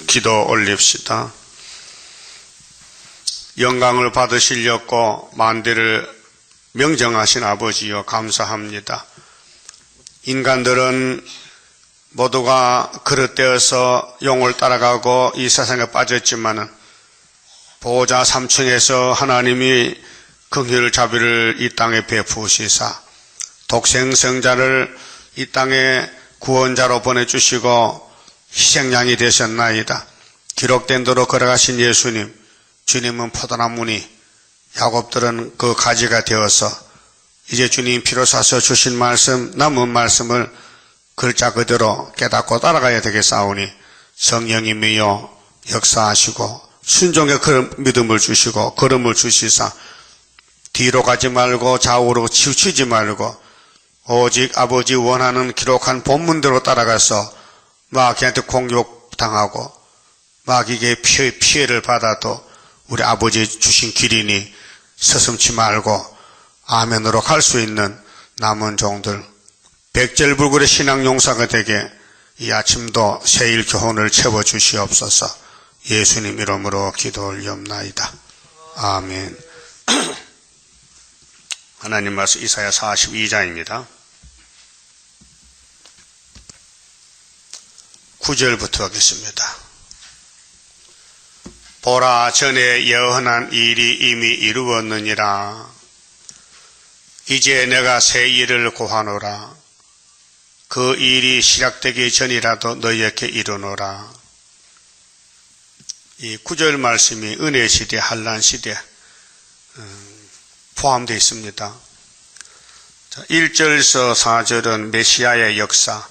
기도 올립시다. 영광을 받으시려고 만대를 명정하신 아버지여 감사합니다. 인간들은 모두가 그릇되어서 용을 따라가고 이 세상에 빠졌지만은 보호자 3층에서 하나님이 긍휼 자비를 이 땅에 베푸시사 독생성자를 이 땅에 구원자로 보내주시고 희생양이 되셨나이다. 기록된 대로 걸어가신 예수님, 주님은 포도나무니 야곱들은 그 가지가 되어서 이제 주님 피로 사서 주신 말씀, 남은 말씀을 글자 그대로 깨닫고 따라가야 되겠사오니 성령님이여 역사하시고 순종의 믿음을 주시고 걸음을 주시사 뒤로 가지 말고 좌우로 치우치지 말고 오직 아버지 원하는 기록한 본문대로 따라가서 마귀한테 공격당하고 마귀에게 피해를 받아도 우리 아버지 주신 길이니 서슴지 말고 아멘으로 갈 수 있는 남은 종들 백절불굴의 신앙 용사가 되게 이 아침도 새일 교훈을 채워주시옵소서. 예수님 이름으로 기도 올리옵나이다. 아멘. 하나님 말씀 이사야 42장입니다. 9절부터 하겠습니다. 보라, 전에 예언한 일이 이미 이루었느니라. 이제 내가 새 일을 고하노라. 그 일이 시작되기 전이라도 너희에게 이르노라. 이 9절 말씀이 은혜 시대, 환난 시대 포함되어 있습니다. 1절에서 4절은 메시아의 역사,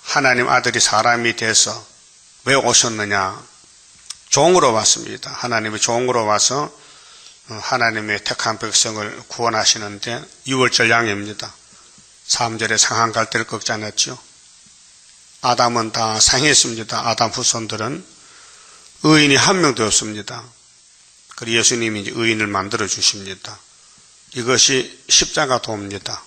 하나님 아들이 사람이 돼서 왜 오셨느냐? 종으로 왔습니다. 하나님의 종으로 와서 하나님의 택한 백성을 구원하시는데 6월절 양입니다. 3절에 상한 갈대를 꺾지 않았죠. 아담은 다 상했습니다. 아담 후손들은 의인이 한 명도 없습니다. 그리고 예수님이 이제 의인을 만들어 주십니다. 이것이 십자가 도입니다.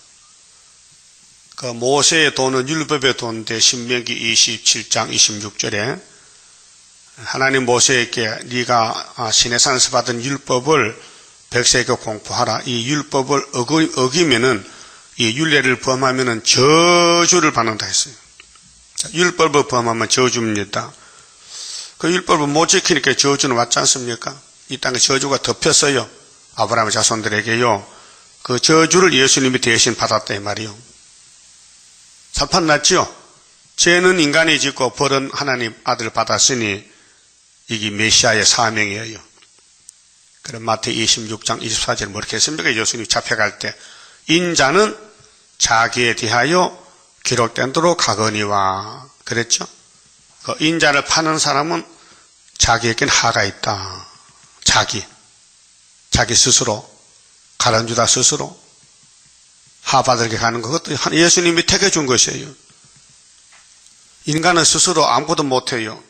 그 모세의 도는 율법의 도인데 신명기 27장 26절에 하나님 모세에게 네가 시내산에서 받은 율법을 백성에게 공포하라. 이 율법을 어기면은 이 율례를 범하면은 저주를 받는다 했어요. 율법을 범하면 저주입니다. 그 율법을 못 지키니까 저주는 왔지 않습니까? 이 땅에 저주가 덮였어요. 아브라함의 자손들에게요. 그 저주를 예수님이 대신 받았다 이 말이요. 살판 났죠? 죄는 인간이 짓고 벌은 하나님 아들을 받았으니 이게 메시아의 사명이에요. 그럼 마태 26장 24절 뭐 이렇게 했습니까? 예수님이 잡혀갈 때 인자는 자기에 대하여 기록된 대로 가거니와 그랬죠? 그 인자를 파는 사람은 자기에겐 하가 있다. 자기 스스로 가난주다 스스로 하받들게 가는 것도 예수님이 택해 준 것이에요. 인간은 스스로 아무것도 못해요.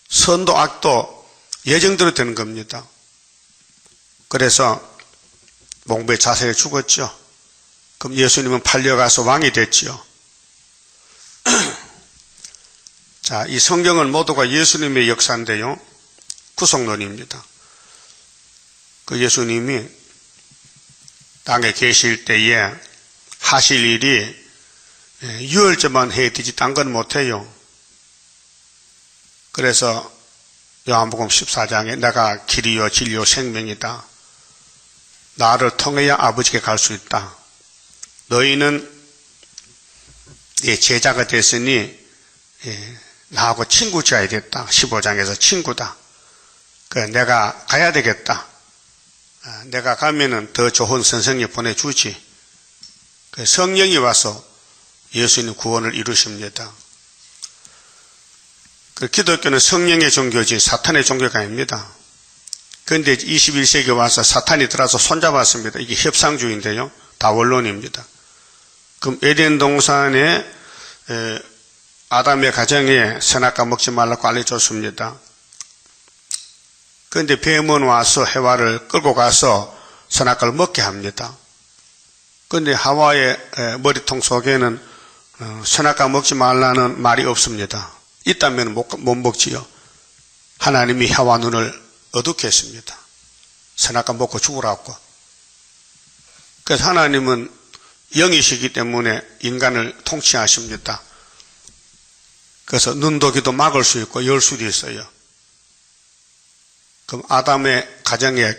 선도 악도 예정대로 되는 겁니다. 그래서 몽부에 자살해 죽었죠. 그럼 예수님은 팔려가서 왕이 됐지요. 자, 이 성경은 모두가 예수님의 역사인데요. 구속론입니다. 그 예수님이 땅에 계실 때에 하실 일이 유월절만 해야 되지 딴 건 못해요. 그래서 요한복음 14장에 내가 길이요 진리요 생명이다. 나를 통해야 아버지께 갈 수 있다. 너희는 제자가 됐으니 나하고 친구 지어야겠다. 15장에서 친구다. 내가 가야 되겠다. 내가 가면은 더 좋은 선생님 보내주지. 성령이 와서 예수님 구원을 이루십니다. 기독교는 성령의 종교지 사탄의 종교가 아닙니다. 그런데 21세기에 와서 사탄이 들어와서 손잡았습니다. 이게 협상주의인데요. 다원론입니다. 그럼 에덴 동산에 아담의 가정에 선악과 먹지 말라고 알려줬습니다. 그런데 뱀은 와서 해와를 끌고 가서 선악과를 먹게 합니다. 그런데 하와의 머리통 속에는 선악과 먹지 말라는 말이 없습니다. 있다면 못 먹지요. 하나님이 혀와 눈을 어둡게 했습니다. 선악과 먹고 죽으라고. 그래서 하나님은 영이시기 때문에 인간을 통치하십니다. 그래서 눈도기도 막을 수 있고 열 수도 있어요. 그럼 아담의 가정에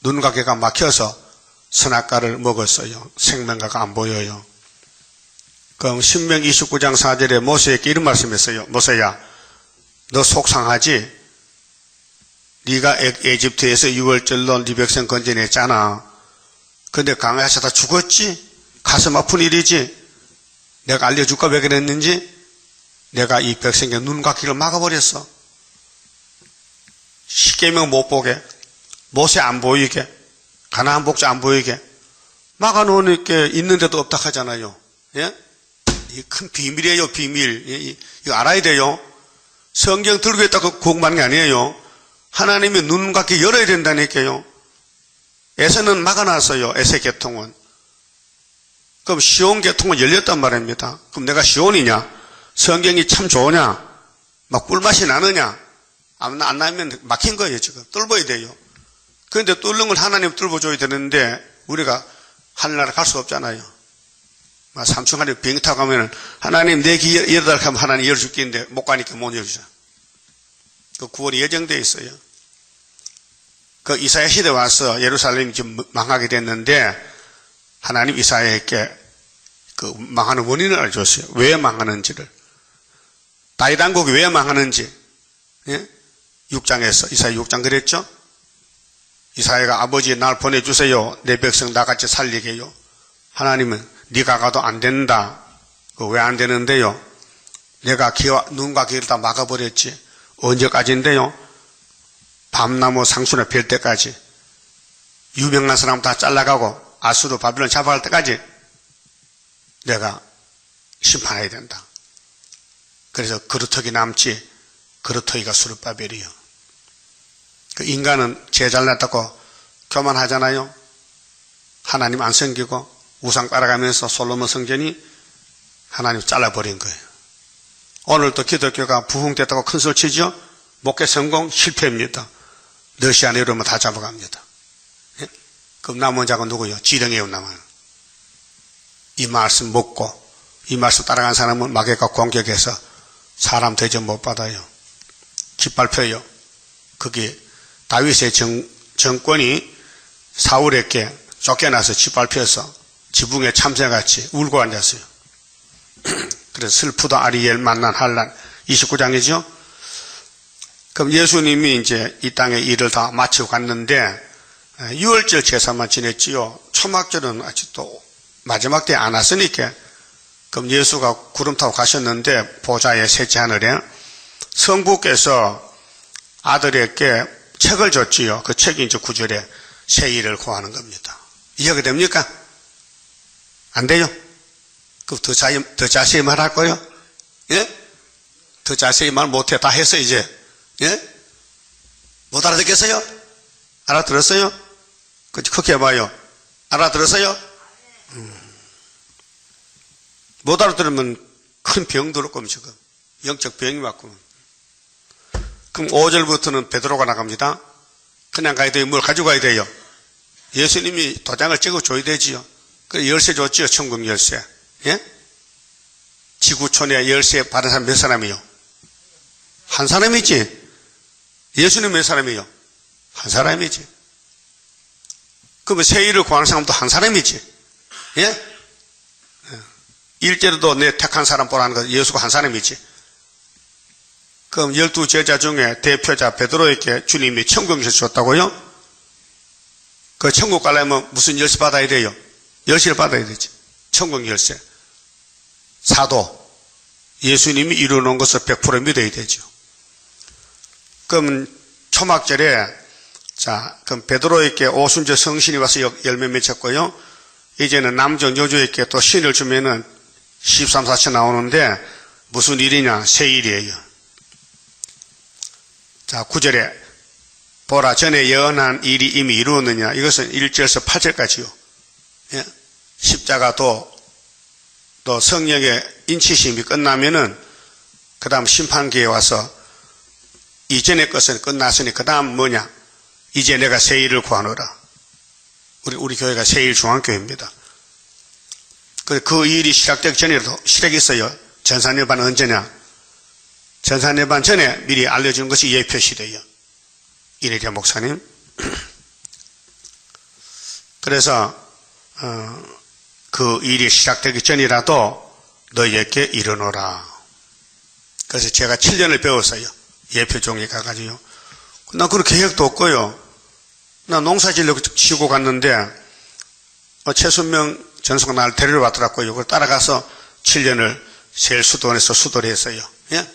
눈과 귀가 막혀서 선악과를 먹었어요. 생명과가 안 보여요. 그럼 신명 29장 4절에 모세에게 이런 말씀했어요. 모세야, 너 속상하지? 네가 에집트에서 6월절로 네 백성 건져냈잖아. 근데 강에서 다 죽었지? 가슴 아픈 일이지? 내가 알려줄까 왜 그랬는지? 내가 이 백성의 눈과 귀를 막아버렸어. 십계명 못 보게, 모세 안 보이게, 가나안 복지 안 보이게 막아놓으니까 있는데도 없다 하잖아요. 예? 이 큰 비밀이에요, 비밀. 이거 알아야 돼요. 성경 들고 있다고 공부하는 게 아니에요. 하나님이 눈과 귀 열어야 된다니까요. 에서는 막아놨어요, 에세 계통은. 그럼 시온 계통은 열렸단 말입니다. 그럼 내가 시온이냐? 성경이 참 좋으냐? 막 꿀맛이 나느냐? 안 나면 막힌 거예요, 지금. 뚫어야 돼요. 그런데 뚫는 걸 하나님 뚫어줘야 되는데, 우리가 하늘나라 갈 수 없잖아요. 삼층하늘 비행기 타고 가면은, 하나님 내 귀 열어달라고 하면 하나님 열어줄 게 있는데, 못 가니까 못 열어주죠. 그 구원이 예정되어 있어요. 그 이사야 시대 와서 예루살렘이 좀 망하게 됐는데, 하나님 이사야에게 그 망하는 원인을 알려줬어요. 왜 망하는지를. 다윗 왕국이 왜 망하는지. 예? 6장에서, 이사야 6장 그랬죠? 이사야가 아버지 날 보내주세요. 내 백성 나같이 살리게요. 하나님은 네가 가도 안 된다. 왜 안 되는데요? 내가 눈과 귀를 다 막아버렸지. 언제까지인데요? 밤나무 상수나 별 때까지. 유명한 사람 다 잘라가고 아수르 바빌론 잡아갈 때까지 내가 심판해야 된다. 그래서 그루터기 남지, 그루터기가 수르바벨이요. 그 인간은 죄 잘났다고 교만하잖아요. 하나님 안 섬기고 우상 따라가면서 솔로몬 성전이 하나님 잘라버린 거예요. 오늘도 기독교가 부흥됐다고 큰 소리 치죠? 목회 성공 실패입니다. 너시 안에 이러면 다 잡아갑니다. 예? 그럼 남은 자가 누구요? 지령이에요, 남은. 이 말씀 먹고 이 말씀 따라간 사람은 마귀가 공격해서 사람 대접 못 받아요. 짓밟혀요. 그게 다윗의 정권이 사울에게 쫓겨나서 짓밟혀서 지붕에 참새같이 울고 앉았어요. 그래서 슬프다 아리엘 만난 한란 29장이죠. 그럼 예수님이 이제 이 땅에 일을 다 마치고 갔는데 6월절 제사만 지냈지요. 초막절은 아직도 마지막 때 안 왔으니까. 그럼 예수가 구름 타고 가셨는데 보좌의 셋째 하늘에 성부께서 아들에게 책을 줬지요. 그 책이 이제 9절에 새 일을 구하는 겁니다. 이해가 됩니까? 안 돼요? 그럼 더 자세히 말할 거요? 예? 더 자세히 말 못해. 다 했어, 이제. 예? 못 알아듣겠어요? 알아들었어요? 그렇게 해봐요. 알아들었어요? 못 알아들으면 큰 병 들을 거면 지금. 영적 병이 왔구만. 그럼 5절부터는 베드로가 나갑니다. 그냥 가야 돼요? 뭘 가지고 가야 돼요? 예수님이 도장을 찍어줘야 되지요. 그래, 열쇠 줬지요, 천국 열쇠. 예? 지구촌에 열쇠 받은 사람 몇 사람이요? 한 사람이지. 예수님 몇 사람이요? 한 사람이지. 그러면 새 일을 구하는 사람도 한 사람이지. 예? 일제로도 내 택한 사람 보라는 거 예수가 한 사람이지. 그럼 12제자 중에 대표자 베드로에게 주님이 천국 열쇠 줬다고요? 그 천국 가려면 무슨 열쇠 받아야 돼요? 열쇠를 받아야 되지. 천국 열쇠. 사도. 예수님이 이루어놓은 것을 100% 믿어야 되죠. 그럼 초막절에 그럼 베드로에게 오순절 성신이 와서 열매 맺혔고요. 이제는 남정 여주에게 또 신을 주면은 13, 14천 나오는데 무슨 일이냐? 새 일이에요. 9절에 보라 전에 예언한 일이 이미 이루었느냐? 이것은 1절에서 8절까지요. 예? 십자가도 또 성령의 인치심이 끝나면은 그 다음 심판기에 와서 이전의 것은 끝났으니 그 다음 뭐냐? 이제 내가 새 일을 구하노라. 우리 교회가 새일 중앙교회입니다. 그 일이 시작되기 전에도 시작이 있어요. 전산예반은 언제냐? 전산예반 전에 미리 알려주는 것이 예표시대예요. 이래야 목사님. 그래서 그 일이 시작되기 전이라도 너희에게 이르노라. 그래서 제가 7년을 배웠어요. 예표종에 가가지고요. 나 그런 계획도 없고요. 나 농사지려고 치고 갔는데 최순명 전수가 나를 데리러 왔더라고요. 그걸 따라가서 7년을 세일수도원에서 수도를 했어요. 예?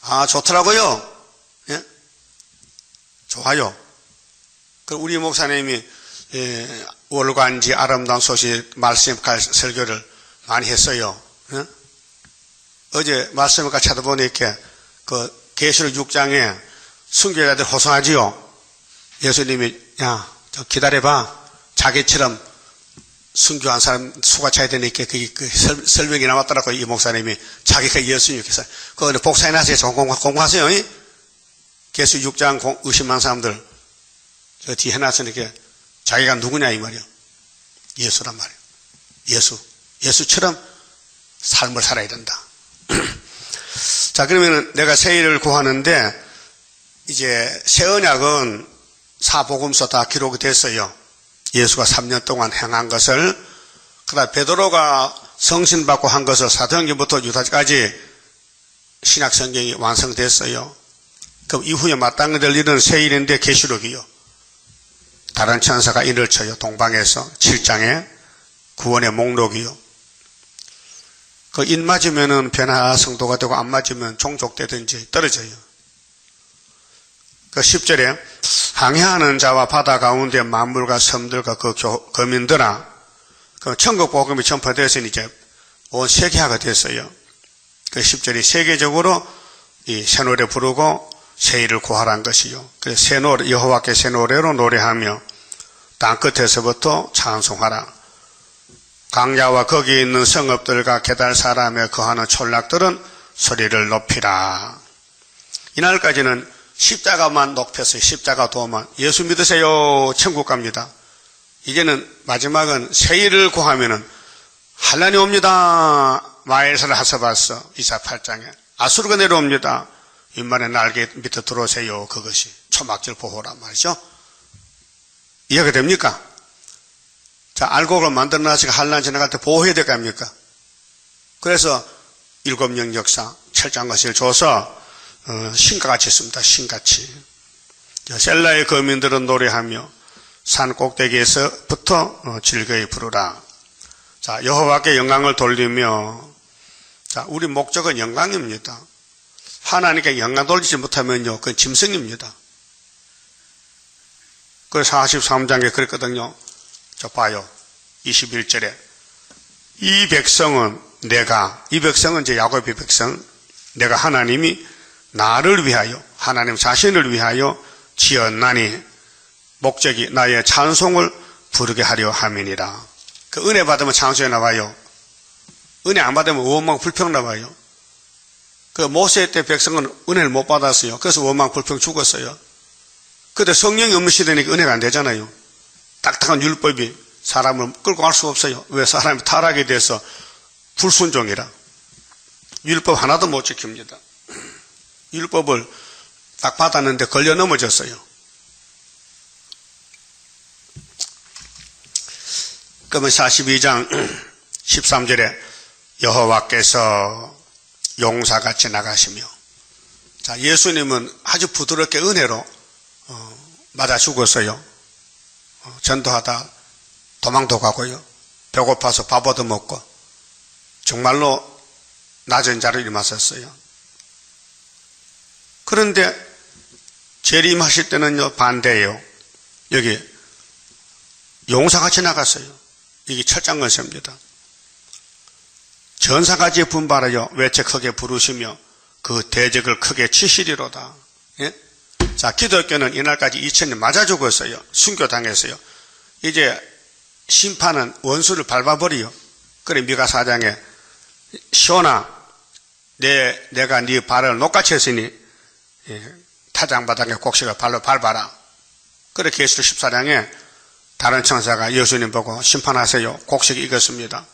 아, 좋더라고요. 예? 좋아요. 우리 목사님이 월간지 아름다운 소식 말씀과 설교를 많이 했어요. 예? 어제 말씀과 찾아보니까 그 계시록 6장에 순교자들 호송하지요. 예수님이 야, 저 기다려봐. 자기처럼 순교한 사람 수가 차야 되니까 그 설명이 나왔더라고요. 이 목사님이 자기가 예수님께서 그거 복사해놔서 공부하세요. 계시 6장 의심한 사람들 저 뒤에 해놨으니까 자기가 누구냐 이 말이요. 예수란 말이에요. 예수처럼 삶을 살아야 된다. 자, 그러면은 내가 새 일을 구하는데 이제 새 언약은 사복음서 다 기록이 됐어요. 예수가 3년 동안 행한 것을, 그다음 베드로가 성신받고 한 것을 사도행전부터 유다까지 신약 성경이 완성됐어요. 그럼 이후에 마땅히 될 일은 새 일인데 계시록이요. 다른 천사가 인을 쳐요. 동방에서 7장에 구원의 목록이요. 그 인 맞으면은 변화 성도가 되고 안 맞으면 종족되든지 떨어져요. 그 10절에 항해하는 자와 바다 가운데 만물과 섬들과 그 거민들아, 그 천국 복음이 전파되었으니 이제 온 세계화가 됐어요. 그 10절이 세계적으로 이 새 노래 부르고 새 일을 구하라는 것이요. 그래서 새 노래, 여호와께 새 노래로 노래하며 땅 끝에서부터 찬송하라. 강야와 거기 있는 성읍들과 게달 사람에 거하는 촌락들은 소리를 높이라. 이날까지는 십자가만 높였어요. 십자가 도만. 예수 믿으세요. 천국 갑니다. 이제는 마지막은 새 일을 구하면은 환난이 옵니다. 마엘사를 하서봤어. 이사 8장에. 아수르가 내려옵니다. 윗만의 날개 밑에 들어오세요. 그것이 초막절 보호란 말이죠. 이해가 됩니까? 자, 알곡을 만들어놨으니까 환난 지나갈 때 보호해야 될 거 아닙니까? 그래서 일곱령 역사, 철장것을 줘서 신같이 씁니다. 신같이. 셀라의 거민들은 노래하며 산 꼭대기에서부터 즐거이 부르라. 자, 여호와께 영광을 돌리며, 자, 우리 목적은 영광입니다. 하나님께 영광 돌리지 못하면요, 그건 짐승입니다. 그래서 43장에 그랬거든요. 저 봐요. 21절에. 이 백성은 이 백성은 이제 야곱의 백성, 내가 하나님이 나를 위하여, 하나님 자신을 위하여 지었나니 목적이 나의 찬송을 부르게 하려 함이니라. 그 은혜 받으면 찬송이 나와요. 은혜 안 받으면 원망 불평 나와요. 그 모세 때 백성은 은혜를 못 받았어요. 그래서 원망 불평 죽었어요. 그런데 성령이 없는 시대니까 은혜가 안 되잖아요. 딱딱한 율법이 사람을 끌고 갈 수가 없어요. 왜? 사람이 타락이 돼서 불순종이라. 율법 하나도 못 지킵니다. 율법을 딱 받았는데 걸려 넘어졌어요. 그러면 42장 13절에 여호와께서 용사같이 나가시며, 자, 예수님은 아주 부드럽게 은혜로 맞아 죽었어요. 전도하다 도망도 가고요. 배고파서 밥 얻어 먹고 정말로 낮은 자를 임하셨어요. 그런데 재림하실 때는요, 반대예요. 여기 용사같이 나갔어요. 이게 철장건세입니다. 전사같이 분발하여 외쳐 크게 부르시며 그 대적을 크게 치시리로다. 예? 자, 기독교는 이날까지 2000년 맞아 죽었어요. 순교당했어요. 이제 심판은 원수를 밟아버려요. 그래 미가 4장에 시온아 내가 네 발을 녹같이 했으니 타장바닥에 곡식을 발로 밟아라. 그래 계시록 14장에 다른 천사가 예수님 보고 심판하세요. 곡식이 익었습니다.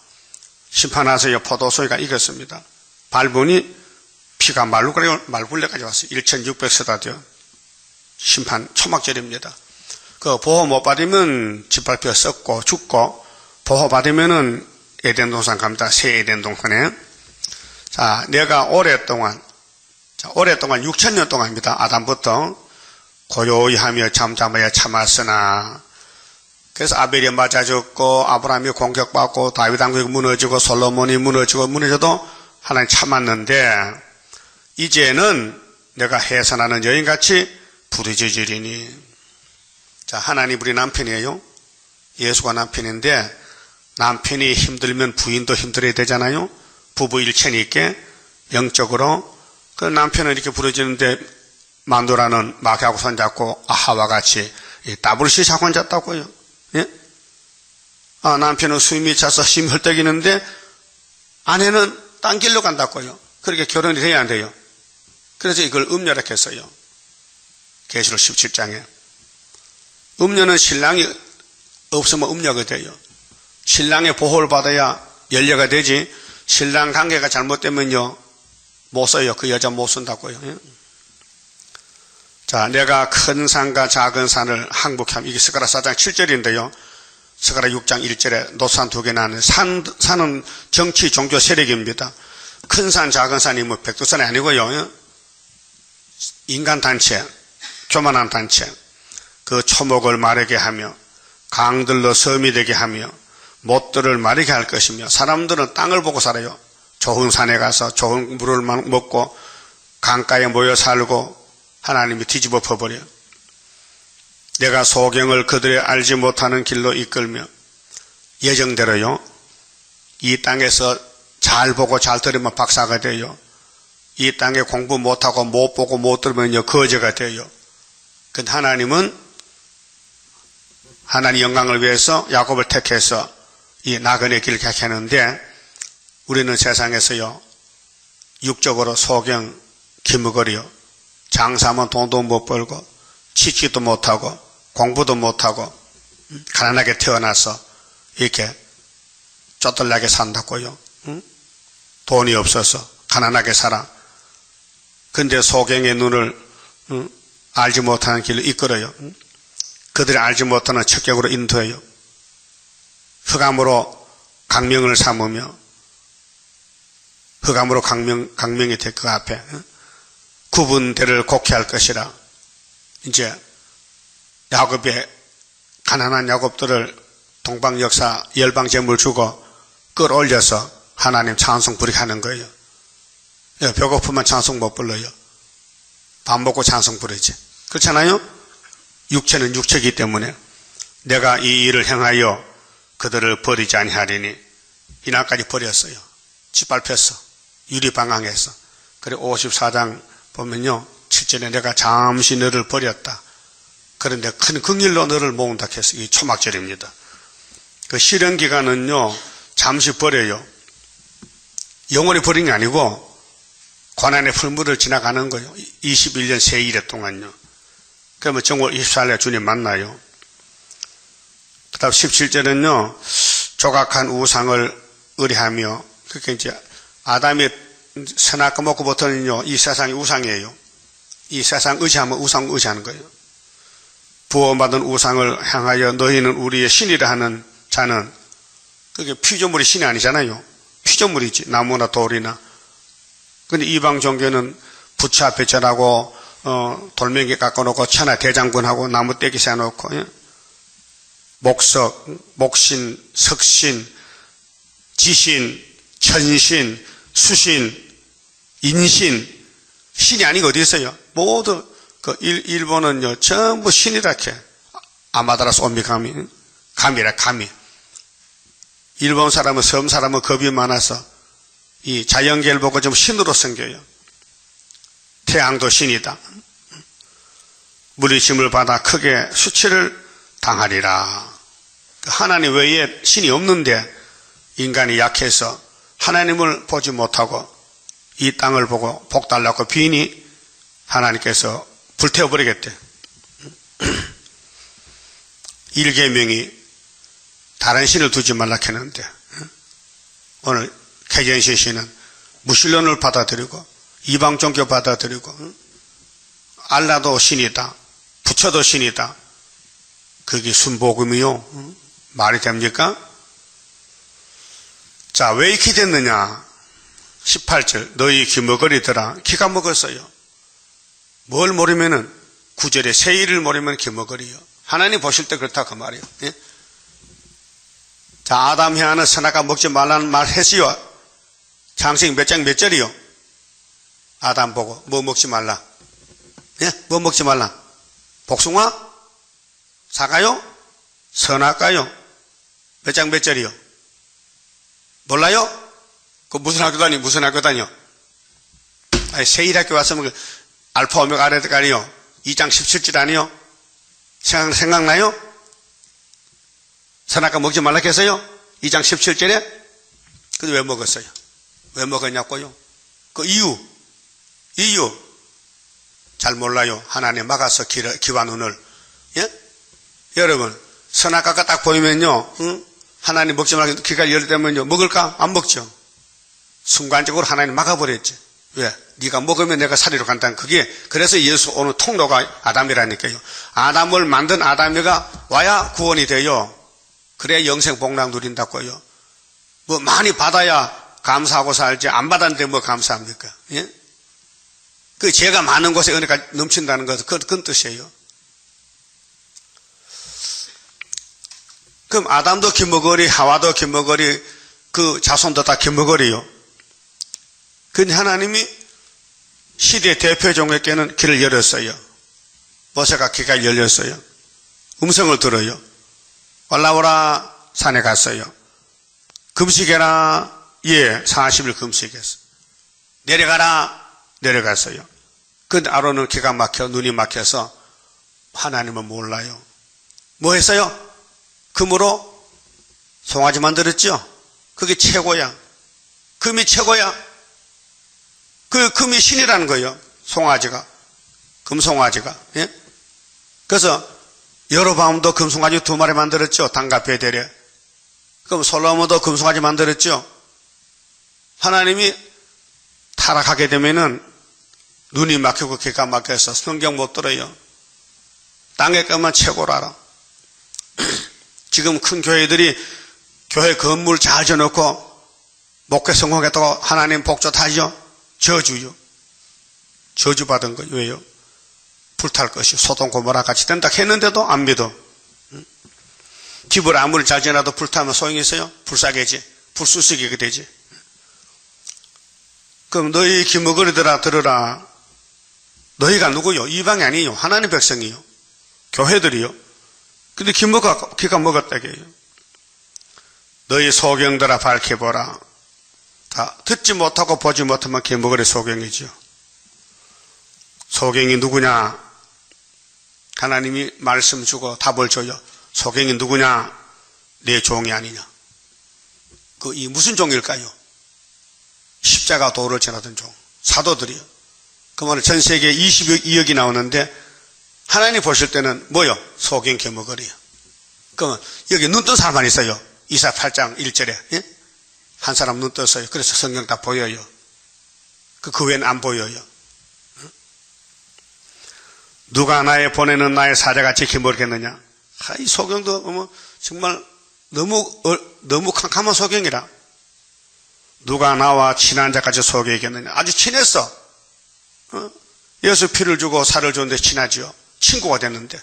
심판하세요. 포도소이가 익었습니다. 밟으니 피가 말굴레까지 왔어요. 1600세다되어 심판 초막절입니다. 그 보호 못 받으면 짓밟혀 썩고 죽고, 보호 받으면은 에덴 동산 갑니다. 새 에덴 동산에. 자, 내가 오랫동안 6,000년 동안입니다. 아담부터 고요히 하며 잠잠하여 참았으나, 그래서 아벨이 맞아 죽고 아브라함이 공격받고 다윗 왕국이 무너지고 솔로몬이 무너져도 하나님 참았는데, 이제는 내가 해산하는 여인같이 부르짖으리니. 자, 하나님 우리 남편이에요. 예수가 남편인데, 남편이 힘들면 부인도 힘들어야 되잖아요. 부부 일체니 있게 영적으로. 그 남편을 이렇게 부르짖는데 만도라는 마귀하고 손잡고 아하와 같이 더블시 사고 앉았다고요. 예? 아, 남편은 숨이 차서 힘 헐떡이는데 아내는 딴 길로 간다고요. 그렇게 결혼이 돼야 안 돼요. 그래서 이걸 음녀라고 했어요. 계시록 17장에. 음녀는 신랑이 없으면 음녀가 돼요. 신랑의 보호를 받아야 연려가 되지, 신랑 관계가 잘못되면요 못 써요. 그 여자 못 쓴다고요. 자, 내가 큰 산과 작은 산을 항복함. 이게 스가랴 4장 7절인데요 스가랴 6장 1절에 노산 두 개 나는 산은 정치 종교 세력입니다. 큰 산 작은 산이 뭐 백두산이 아니고요, 인간 단체, 교만한 단체. 그 초목을 마르게 하며 강들로 섬이 되게 하며 못들을 마르게 할 것이며, 사람들은 땅을 보고 살아요. 좋은 산에 가서 좋은 물을 먹고 강가에 모여 살고 하나님이 뒤집어 퍼버려요. 내가 소경을 그들의 알지 못하는 길로 이끌며, 예정대로요, 이 땅에서 잘 보고 잘 들으면 박사가 돼요. 이 땅에 공부 못하고 못 보고 못 들으면요 거지가 돼요. 근데 하나님은 하나님 영광을 위해서 야곱을 택해서 이 나그네 길을 가게 하는데, 우리는 세상에서요 육적으로 소경, 기무거리요, 장사하면 돈도 못 벌고 취직도 못하고 공부도 못하고 가난하게 태어나서 이렇게 쩌들나게 산다고요. 돈이 없어서 가난하게 살아. 근데 소경의 눈을 알지 못하는 길로 이끌어요. 그들이 알지 못하는 척격으로 인도해요. 흑암으로 강명을 삼으며, 흑암으로 강명이 될 그 앞에 구분대를 곡해 할 것이라. 이제 야곱의 가난한 야곱들을 동방역사 열방제물 주고 끌어올려서 하나님 찬송 부르게 하는 거예요. 배고프면 찬송 못 불러요. 밥 먹고 찬송 부르지. 그렇잖아요? 육체는 육체이기 때문에 내가 이 일을 행하여 그들을 버리지 아니하리니. 이날까지 버렸어요. 짓밟혔어. 유리방황해서. 그리고 54장 보면요 7절에 내가 잠시 너를 버렸다. 그런데 큰 긍휼로 너를 모은다 해서 이 초막절입니다. 그 실현기간은요 잠시 버려요. 영원히 버린 게 아니고 고난의 풀무를 지나가는 거예요. 21년 세1회 동안요. 그러면 정월 24일에 주님 만나요. 그 다음 17절은요 조각한 우상을 의뢰하며, 그렇게 이제 아담이 선악과 먹고부터는요 이 세상이 우상이에요. 이 세상 의지하면 우상 의지하는 거예요. 부원받은 우상을 향하여 너희는 우리의 신이라 하는 자는, 그게 피조물이 신이 아니잖아요. 피조물이지, 나무나 돌이나. 근데 이방 종교는 부처 앞에 절하고 돌멩이 깎아놓고 천하 대장군하고 나무 떼기 세워놓고, 목석, 목신, 석신, 지신, 천신, 수신, 인신, 신이 아닌 게 어디 있어요? 모두 그 일본은요 전부 신이라케. 아마다라스 오미가미, 가미라 가미. 일본 사람은 섬 사람은 겁이 많아서 이 자연계를 보고 좀 신으로 생겨요. 태양도 신이다. 무리심을 받아 크게 수치를 당하리라. 하나님 외에 신이 없는데 인간이 약해서 하나님을 보지 못하고 이 땅을 보고 복 달라고 비니 하나님께서 불태워버리겠대. 1계명이 다른 신을 두지 말라 했는데 오늘 개전시 신은 무신론을 받아들이고 이방 종교 받아들이고 알라도 신이다, 부처도 신이다. 그게 순복음이요? 말이 됩니까? 자, 왜 이렇게 됐느냐? 18절 너희 기머거리더라. 기가 먹었어요. 뭘 모르면은 9절에 세일을 모르면 기머거리요. 하나님 보실 때 그렇다 그 말이에요. 예? 자, 아담 해와는 선악과 먹지 말라는 말 했어요. 창세기 몇 장 몇 절이요? 아담 보고 뭐 먹지 말라? 예? 뭐 먹지 말라? 복숭아? 사과요? 선악과요? 몇 장 몇 절이요? 몰라요? 그 무슨 학교 다니? 무슨 학교 다녀? 아니, 세일학교 왔으면 그 알파 오메가 아래까지요. 2장 17절 아니요? 생각나요? 선악과 먹지 말라 했어요? 2장 17절에? 근데 왜 먹었어요? 왜 먹었냐고요? 그 이유 잘 몰라요. 하나님 막아서 기와 눈을. 예? 여러분 선악과가 딱 보이면요, 응? 하나님 먹지 말라 귀가 열리되면요 먹을까? 안 먹죠. 순간적으로 하나님 막아버렸지. 왜? 네가 먹으면 내가 살리러 간다는 그게. 그래서 예수 오는 통로가 아담이라니까요. 아담을 만든 아담이가 와야 구원이 돼요. 그래야 영생 복락 누린다고요. 뭐 많이 받아야 감사하고 살지 안 받았는데 뭐 감사합니까? 예? 그 죄가 많은 곳에 은혜가 넘친다는 것은 그건 뜻이에요. 그럼 아담도 기머거리, 하와도 기머거리, 그 자손도 다 기머거리요. 근데 하나님이 시대 대표 종에게는 길을 열었어요. 모세가 귀가 열렸어요. 음성을 들어요. 올라오라 산에 갔어요. 금식해라. 예, 40일 금식했어. 내려가라. 내려갔어요. 근데 아론은 기가 막혀 눈이 막혀서 하나님은 몰라요. 뭐 했어요? 금으로 송아지 만들었죠? 그게 최고야. 금이 최고야. 그 금이 신이라는 거예요. 송아지가. 금송아지가. 예? 그래서 여로보암도 금송아지 2마리 만들었죠. 단과 베델에. 그럼 솔로몬도 금송아지 만들었죠. 하나님이 타락하게 되면은 눈이 막히고 귀가 막혀서 성경 못 들어요. 땅의 것만 최고로 알아. 지금 큰 교회들이 교회 건물 잘 지어놓고 목회 성공했다고 하나님 복조 타죠? 저주요. 저주받은 거예요. 왜요? 불탈 것이 소돔 고모라 같이 된다 했는데도 안 믿어. 집을 아무리 잘 지어놔도 불타면 소용이 있어요? 불사개지. 불수식이 되지. 그럼 너희 기머거리들아 들으라. 너희가 누구요? 이방이 아니에요. 하나님 백성이요. 교회들이요. 근데 기가 먹었다게요. 너희 소경들아 밝혀보라. 다 듣지 못하고 보지 못하면 기머거리 소경이죠. 소경이 누구냐? 하나님이 말씀 주고 답을 줘요. 소경이 누구냐? 내 종이 아니냐? 이 무슨 종일까요? 십자가 도를 지나던 종. 사도들이요. 그러면 전 세계에 22억이 나오는데 하나님 보실 때는 뭐요? 소경 기머거리요. 그러면 여기 눈 뜬 사람만 있어요. 이사 8장 1절에. 예? 한 사람 눈 떴어요. 그래서 성경 다 보여요. 그 외에는 안 보여요. 누가 나의 보내는 나의 사자같이 기머리겠느냐? 이 소경도 정말 너무 캄캄한 소경이라. 누가 나와 친한 자까지 소개하겠느냐? 아주 친했어. 예수 피를 주고 살을 줬는데 친하지요. 친구가 됐는데.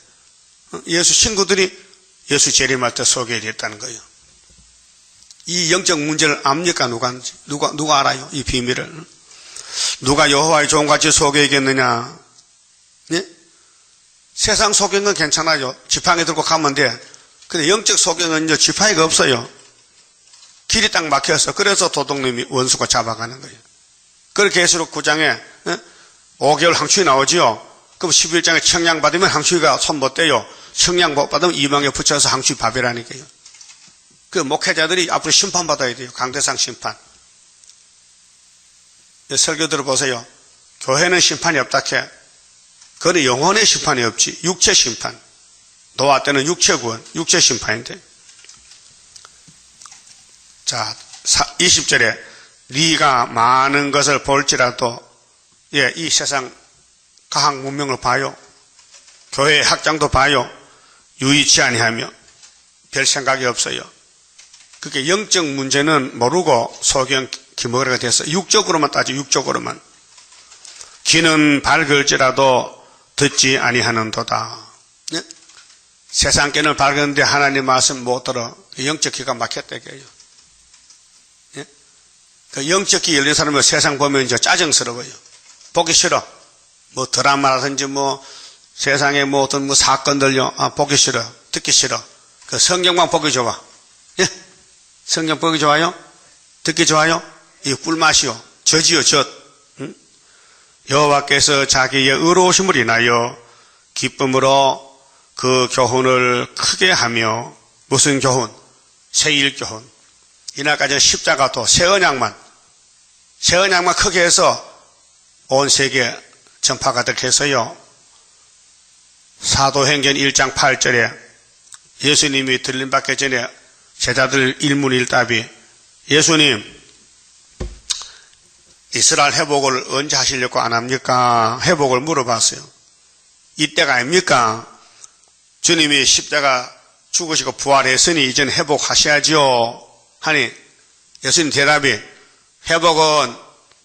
예수 친구들이 예수 재림할 때 소개했다는 거예요. 이 영적 문제를 압니까? 누가 알아요? 이 비밀을. 누가 여호와의 종같이 소개하겠느냐? 예? 세상 소경은 괜찮아요. 지팡이 들고 가면 돼. 근데 영적 소경은 지팡이가 없어요. 길이 딱 막혀서. 그래서 도둑놈이 원수가 잡아가는 거예요. 그렇게 계시록 9장에 5개월 항추위 나오지요. 그럼 11장에 청량 받으면 항추위가 손 못 대요. 청량 못 받으면 이방에 붙여서 항추위 밥이라니까요. 그 목회자들이 앞으로 심판받아야 돼요. 강대상 심판. 설교 들어보세요. 교회는 심판이 없다 캐. 그건 영혼의 심판이 없지. 육체 심판. 노아 때는 육체 구원, 육체 심판인데. 자, 20절에 네가 많은 것을 볼지라도 이 세상 과학 문명을 봐요. 교회 학장도 봐요. 유의치 아니하며 별 생각이 없어요. 그게 영적 문제는 모르고 소경 기머리가 돼서 육적으로만 따져. 육적으로만. 귀는 밝을지라도 듣지 아니하는도다. 네? 세상 귀는 밝은데 하나님 말씀 못 들어. 영적 귀가 막혔다게요. 네? 그 영적 귀 열린 사람은 세상 보면 이제 짜증스러워요. 보기 싫어. 뭐 드라마라든지 뭐 세상에 뭐 어떤 뭐 사건들요. 보기 싫어. 듣기 싫어. 그 성경만 보기 좋아. 예? 성경 보기 좋아요? 듣기 좋아요? 이 꿀맛이요. 젖이요, 젖. 응? 여호와께서 자기의 의로우심을 인하여 기쁨으로 그 교훈을 크게 하며, 무슨 교훈? 세일 교훈. 이날까지는 십자가도 새 언약만 크게 해서 온 세계 전파가 되게 해서요. 사도행전 1장 8절에 예수님이 들림받기 전에 제자들 일문일답이 예수님 이스라엘 회복을 언제 하시려고 안 합니까? 회복을 물어봤어요. 이때가 아닙니까? 주님이 십자가 죽으시고 부활했으니 이젠 회복하셔야죠 하니 예수님 대답이 회복은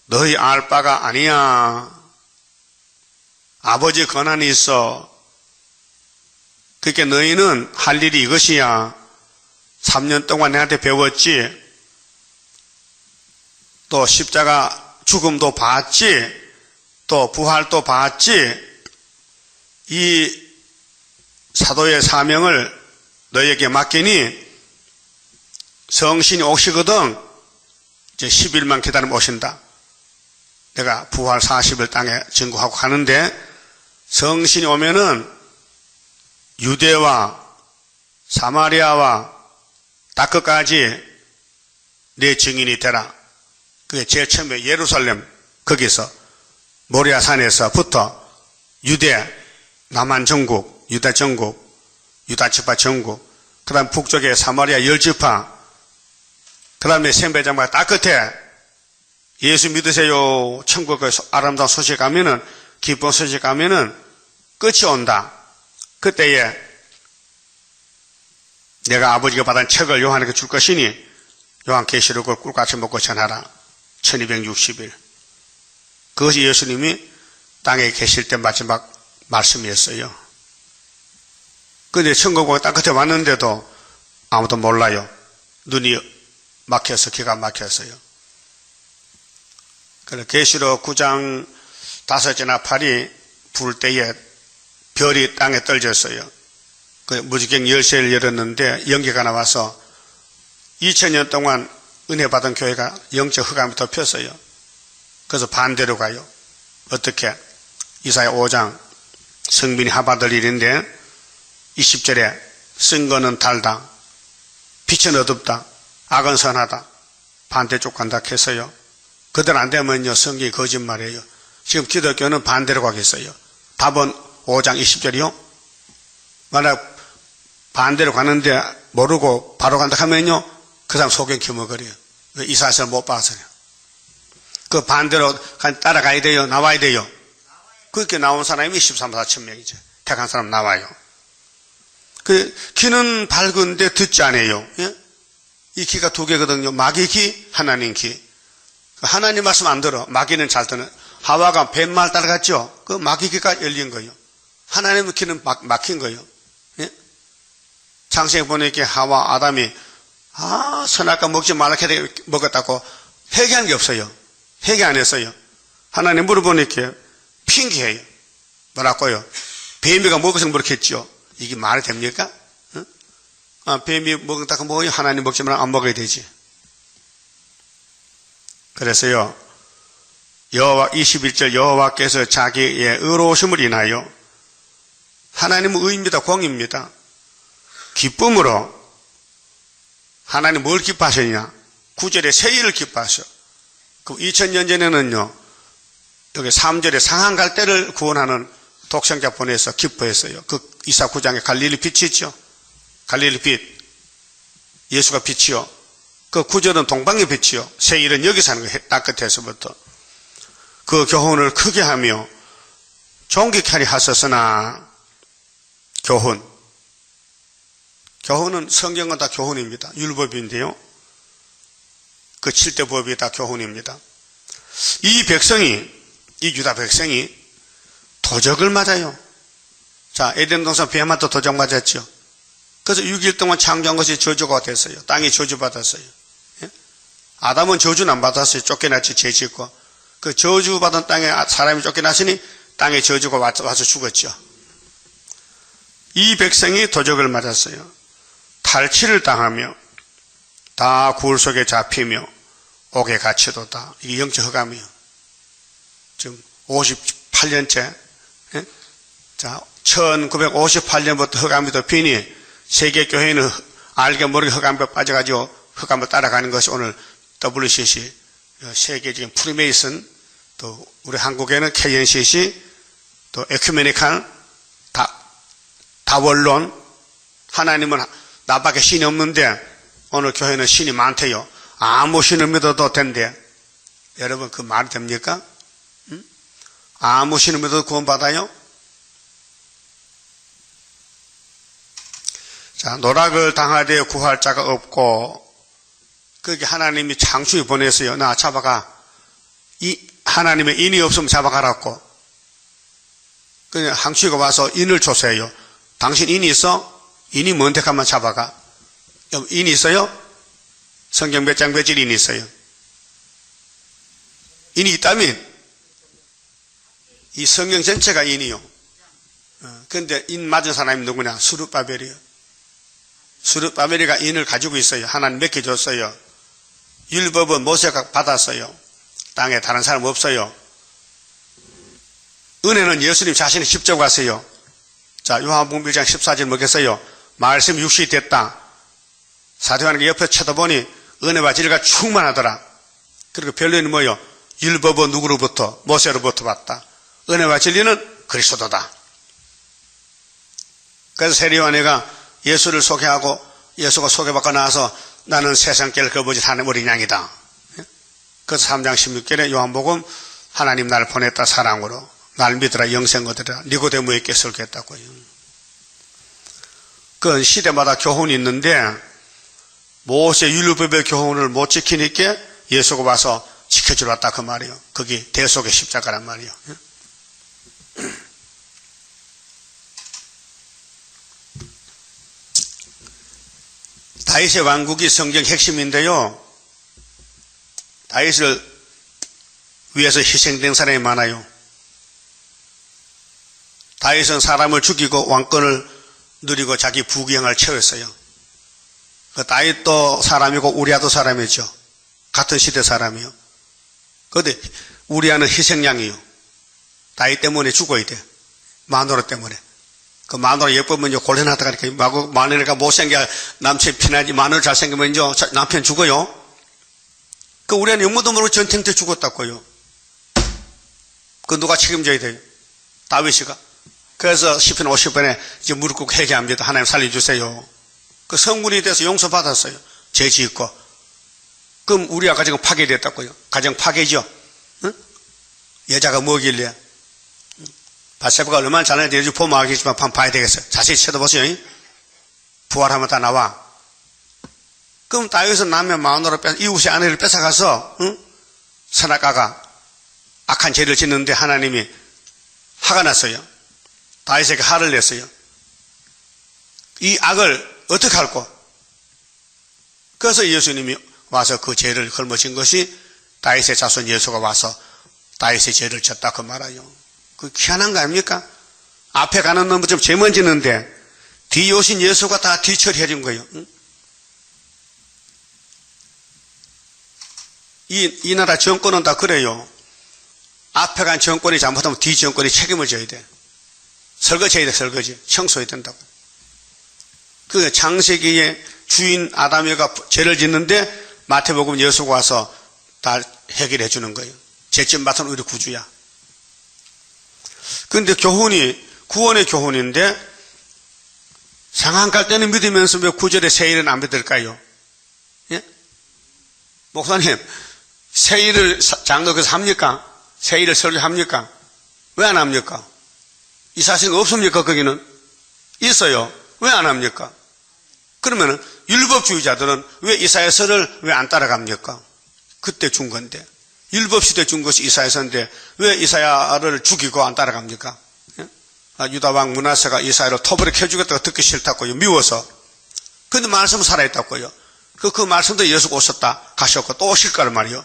너희 알 바가 아니야. 아버지 권한이 있어. 그러니까 너희는 할 일이 이것이야. 3년 동안 내한테 배웠지. 또 십자가 죽음도 봤지. 또 부활도 봤지. 이 사도의 사명을 너희에게 맡기니 성신이 오시거든. 이제 10일만 기다리면 오신다. 내가 부활 40일 땅에 증거하고 가는데 성신이 오면은 유대와 사마리아와 다끝까지 내 증인이 되라. 그게 제일 처음에 예루살렘 거기서 모리아산에서부터 유대 남한 전국, 유다 전국, 유다 지파 전국, 그 다음 북쪽에 사마리아 10지파, 그 다음에 셈배장과 딱 끝에 예수 믿으세요. 천국의 아름다운 소식 가면은, 기쁜 소식 가면은 끝이 온다. 그때에 내가 아버지가 받은 책을 요한에게 줄 것이니 요한계시록을 꿀같이 먹고 전하라. 1260일. 그것이 예수님이 땅에 계실 때 마지막 말씀이었어요. 그런데 천국에 딱 끝에 왔는데도 아무도 몰라요. 눈이 막혀서 기가 막혔어요. 그래서 계시록 9장 5째나 8이 불 때에 별이 땅에 떨어졌어요. 그 무지개 열쇠를 열었는데 연기가 나와서 2000년 동안 은혜 받은 교회가 영적 흑암이 덮였어요. 그래서 반대로 가요. 어떻게? 이사야 5장 성민이 하받을 일인데 20절에 쓴 거는 달다. 빛은 어둡다. 악은 선하다. 반대쪽 간다 했어요. 그대로 안 되면요 성경이 거짓말이에요. 지금 기독교는 반대로 가겠어요. 답은 5장 20절이요. 만약 반대로 가는데 모르고 바로 간다 하면요 그 사람 속에 기머거려요. 이 사실을 못 봐서요. 그 반대로 따라가야 돼요? 나와야 돼요? 그렇게 나온 사람이 13, 4천 명이죠. 택한 사람 나와요. 그 귀는 밝은데 듣지 않아요. 예? 이 귀가 두 개거든요. 마귀 귀, 하나님 귀. 하나님 말씀 안 들어. 마귀는 잘 듣는. 하와가 뱀말 따라갔죠. 그 마귀 귀가 열린 거예요. 하나님의 귀는 막힌 거예요. 예? 창세기 보니까 하와 아담이 선악과 먹지 말라 해도 먹었다고 회개한 게 없어요. 회개 안 했어요. 하나님 물어보니까 핑계해요. 뭐라고요? 뱀이가 먹어서 그렇겠죠. 이게 말이 됩니까? 응? 뱀이 먹었다고 먹어요. 하나님 먹지 말라 안 먹어야 되지. 그래서요. 여호와 21절 여호와께서 자기의 의로우심을 인하여 하나님은 의입니다. 공입니다. 기쁨으로 하나님 뭘 기뻐하셨냐? 9절에 새 일을 기뻐하셔. 그 2000년 전에는요, 여기 3절에 상한 갈대를 구원하는 독생자 보내서 기뻐했어요. 그 이사 9장에 갈릴리 빛이 있죠. 갈릴리 빛. 예수가 빛이요. 그 9절은 동방의 빛이요. 새 일은 여기 사는 거예요. 땅 끝에서부터. 그 교훈을 크게 하며 존귀케 하리 하셨으나 교훈은 성경은 다 교훈입니다. 율법인데요. 그 7대 법이 다 교훈입니다. 이 유다 백성이 도적을 맞아요. 자, 에덴 동산 뱀한테 도적 맞았죠. 그래서 6일 동안 창조한 것이 저주가 됐어요. 땅이 저주받았어요. 예? 아담은 저주는 안 받았어요. 쫓겨났지, 죄 짓고. 그 저주받은 땅에 사람이 쫓겨났으니 땅에 저주가 와서 죽었죠. 이 백성이 도적을 맞았어요. 탈취를 당하며 다 굴 속에 잡히며 옥에 갇히도다. 이게 영적 흑암이요. 지금 58년째. 예? 자, 1958년부터 흑암이 더 비니 세계교회는 알게 모르게 흑암에 빠져가지고 흑암을 따라가는 것이 오늘 WCC 세계적인 프리메이슨, 또 우리 한국에는 KNCC, 또 에큐메니칸 다원론. 하나님은 나밖에 신이 없는데 오늘 교회는 신이 많대요. 아무 신을 믿어도 된대. 여러분 그 말이 됩니까? 응? 아무 신을 믿어도 구원받아요? 자, 노락을 당하되 구할 자가 없고, 그게 하나님이 창수에 보내서요. 나 잡아가. 하나님의 인이 없으면 잡아가라고. 그냥 항수가 와서 인을 조사해요. 당신 인이 있어? 인이 뭔데 가만 잡아가. 인이 있어요? 성경 몇 장 몇 절 인이 있어요? 인이 있다면 이 성경 전체가 인이요. 그런데 인 맞은 사람이 누구냐? 스룹바벨이요. 스룹바벨이가 인을 가지고 있어요. 하나님 맡겨줬어요. 율법은 모세가 받았어요. 땅에 다른 사람 없어요. 은혜는 예수님 자신이 직접 왔어요. 자, 요한복음 1장 14절 뭐겠어요? 말씀이 육신이 됐다. 사도하는 게 옆에 쳐다보니 은혜와 진리가 충만하더라. 그리고 변론이 뭐요? 율법은 누구로부터? 모세로부터 받다. 은혜와 진리는 그리스도다. 그래서 세례요한이가 예수를 소개하고 예수가 소개받고 나서 나는 세상길 거부짓 하는 어린 양이다. 그래서 3장 16절에 요한복음 하나님 나를 보냈다 사랑으로 날 믿으라 영생 얻으라 니고데모에게 설교했다고요. 그 시대마다 교훈이 있는데 모세 율법의 교훈을 못 지키니까 예수가 와서 지켜주러 왔다 그 말이에요. 그게 대속의 십자가란 말이에요. 다윗의 왕국이 성경 핵심인데요. 다윗을 위해서 희생된 사람이 많아요. 다윗은 사람을 죽이고 왕권을 누리고 자기 부귀영화를 채웠어요. 그 다윗도 사람이고 우리아도 사람이죠. 같은 시대 사람이요. 그런데 우리아는 희생양이요. 다윗 때문에 죽어야 돼. 마누라 때문에. 그 마누라 예쁘면 이제 곤란하다 그러니까 마누라가 못생겨 남편 피나지 마누라 잘생기면 이제 남편 죽어요. 그 우리아는 영모도 모르고 전쟁 때 죽었다고요. 그 누가 책임져야 돼요? 다윗이가. 그래서 시편 50번에 이제 무릎 꿇고 회개합니다. 하나님 살려주세요. 그 성군이 돼서 용서받았어요. 죄 짓고. 그럼 우리가 가정 파괴됐다고요. 가정 파괴죠. 응? 여자가 뭐길래? 바세바가 얼마나 잘하는지 보면 알겠지만 한번 봐야 되겠어요. 자세히 쳐다보세요. 부활하면 다 나와. 그럼 다윗은 남의 마누라 이웃의 아내를 뺏어가서 선악가가 악한 죄를 짓는데 하나님이 화가 났어요. 다윗에게 화를 냈어요. 이 악을 어떻게 할꼬? 그래서 예수님이 와서 그 죄를 걸머진 것이 다윗의 자손 예수가 와서 다윗의 죄를 졌다 그 말아요. 그 희한한 거 아닙니까? 앞에 가는 놈은 좀 죄만 지는데 뒤에 오신 예수가 다 뒤처리해 준 거예요. 이 나라 정권은 다 그래요. 앞에 간 정권이 잘못하면 뒤 정권이 책임을 져야 돼. 설거지 해야 돼, 설거지. 청소해야 된다고. 그 창세기의 주인 아담이가 죄를 짓는데 마태복음 예수가 와서 다 해결해 주는 거예요. 죄점 맡은 우리 구주야. 그런데 구원의 교훈인데 상한 갈 때는 믿으면서 왜 구절에 세일은 안 믿을까요? 예? 목사님, 세일을 장로교에서 합니까? 세일을 설교합니까? 왜 안 합니까? 이 사실이 없습니까? 거기는? 있어요. 왜 안 합니까? 그러면 율법주의자들은 왜 이사야서를 왜 안 따라갑니까? 그때 준 건데. 율법 시대 준 것이 이사야서인데 왜 이사야를 죽이고 안 따라갑니까? 예? 유다 왕 므낫세가 이사야를 톱으로 켜주겠다고 듣기 싫다고요. 미워서. 근데 말씀은 살아있다고요. 그 말씀도 예수가 오셨다 가셨고 또 오실 거란 말이요.